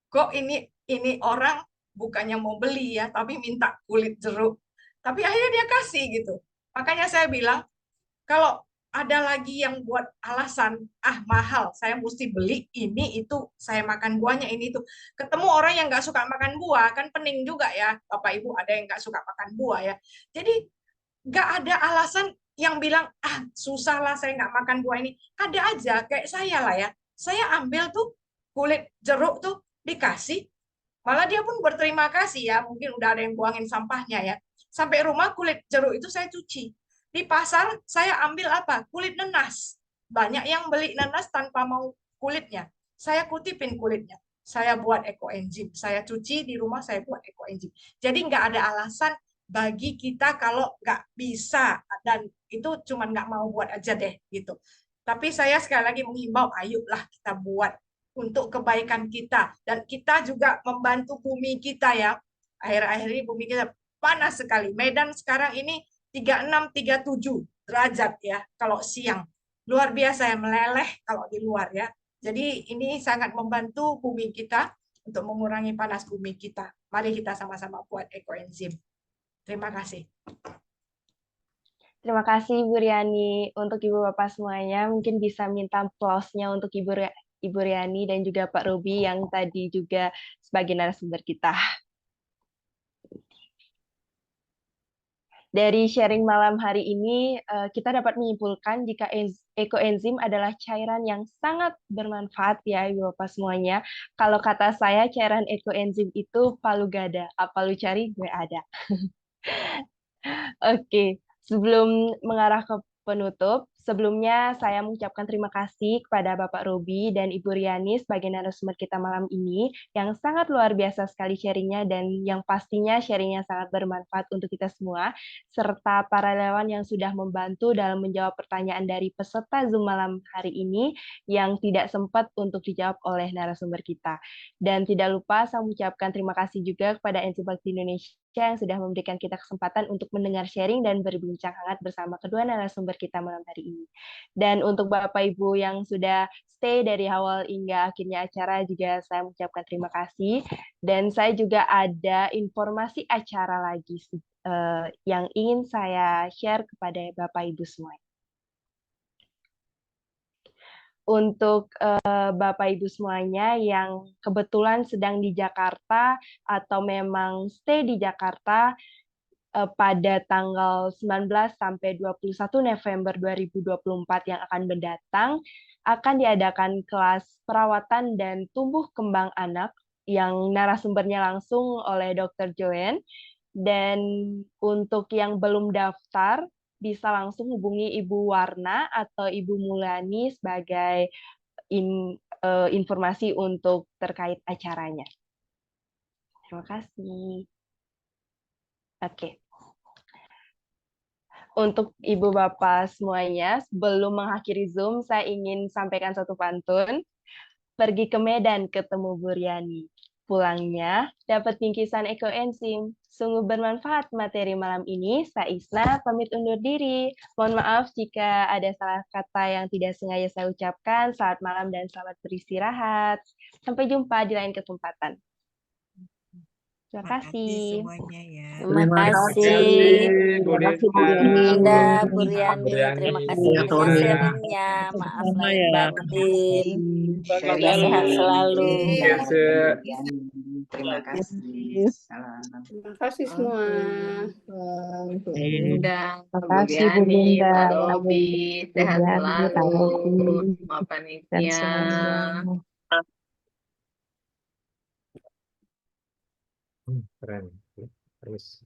Speaker 9: Kok ini orang bukannya mau beli ya, tapi minta kulit jeruk. Tapi akhirnya dia kasih gitu. Makanya saya bilang, kalau ada lagi yang buat alasan, mahal, saya mesti beli ini itu, saya makan buahnya ini itu. Ketemu orang yang nggak suka makan buah, kan pening juga ya, Bapak Ibu ada yang nggak suka makan buah ya. Jadi nggak ada alasan yang bilang, susah lah saya nggak makan buah ini. Ada aja, kayak saya lah ya. Saya ambil tuh kulit jeruk tuh, dikasih. Malah dia pun berterima kasih ya, mungkin udah ada yang buangin sampahnya ya. Sampai rumah kulit jeruk itu saya cuci. Di pasar saya ambil apa? Kulit nenas. Banyak yang beli nenas tanpa mau kulitnya. Saya kutipin kulitnya. Saya buat ekoenzim. Saya cuci di rumah, saya buat ekoenzim. Jadi nggak ada alasan bagi kita kalau nggak bisa. Dan itu cuma nggak mau buat aja deh gitu. Tapi saya sekali lagi menghimbau, ayolah kita buat untuk kebaikan kita. Dan kita juga membantu bumi kita ya. Akhir-akhir ini bumi kita panas sekali. Medan sekarang ini 36-37 derajat ya kalau siang. Luar biasa ya, meleleh kalau di luar ya. Jadi ini sangat membantu bumi kita untuk mengurangi panas bumi kita. Mari kita sama-sama buat ekoenzim. Terima kasih.
Speaker 1: Terima kasih Ibu Riani. Untuk Ibu Bapak semuanya, mungkin bisa minta applause-nya untuk Ibu Riani dan juga Pak Robi yang tadi juga sebagai narasumber kita. Dari sharing malam hari ini, kita dapat menyimpulkan jika ekoenzim adalah cairan yang sangat bermanfaat ya Ibu Bapak semuanya. Kalau kata saya, cairan ekoenzim itu palu gada. Apa lu cari, gue ada. Oke, sebelum mengarah ke penutup, sebelumnya saya mengucapkan terima kasih kepada Bapak Robi dan Ibu Riani sebagai narasumber kita malam ini yang sangat luar biasa sekali sharingnya dan yang pastinya sharingnya sangat bermanfaat untuk kita semua, serta para relawan yang sudah membantu dalam menjawab pertanyaan dari peserta Zoom malam hari ini yang tidak sempat untuk dijawab oleh narasumber kita. Dan tidak lupa saya mengucapkan terima kasih juga kepada NC Bakti Indonesia Ica yang sudah memberikan kita kesempatan untuk mendengar sharing dan berbincang hangat bersama kedua narasumber kita malam hari ini. Dan untuk Bapak Ibu yang sudah stay dari awal hingga akhirnya acara juga saya mengucapkan terima kasih. Dan saya juga ada informasi acara lagi yang ingin saya share kepada Bapak Ibu semua. Untuk Bapak Ibu semuanya yang kebetulan sedang di Jakarta atau memang stay di Jakarta pada tanggal 19 sampai 21 November 2024 yang akan mendatang, akan diadakan kelas perawatan dan tumbuh kembang anak yang narasumbernya langsung oleh Dr. Joen. Dan untuk yang belum daftar, bisa langsung hubungi Ibu Warna atau Ibu Mulani sebagai informasi untuk terkait acaranya. Terima kasih. Oke. Untuk Ibu Bapak semuanya, sebelum mengakhiri Zoom, saya ingin sampaikan satu pantun. Pergi ke Medan ketemu Bu Riani. Pulangnya dapat bingkisan ekoenzim. Sungguh bermanfaat materi malam ini. Saya Isna pamit undur diri. Mohon maaf jika ada salah kata yang tidak sengaja saya ucapkan. Selamat malam dan selamat beristirahat. Sampai jumpa di lain kesempatan. Terima kasih
Speaker 11: semuanya ya.
Speaker 8: Terima kasih
Speaker 6: Bu
Speaker 8: Bu Linda, Bu Riani. Terima kasih dengan sharingnya. Maaf lahir batin. Semoga sehat selalu.
Speaker 12: Terima kasih.
Speaker 13: Terima kasih semua.
Speaker 12: Bu Linda,
Speaker 1: Terima
Speaker 12: Bu
Speaker 1: kasih Bu
Speaker 12: Riani,
Speaker 1: Linda,
Speaker 12: Pak Robi, sehat
Speaker 1: Pak
Speaker 12: selalu.
Speaker 1: Robi,
Speaker 12: Semua
Speaker 1: dan
Speaker 12: panitia.
Speaker 1: semuanya.
Speaker 6: Keren. Terus.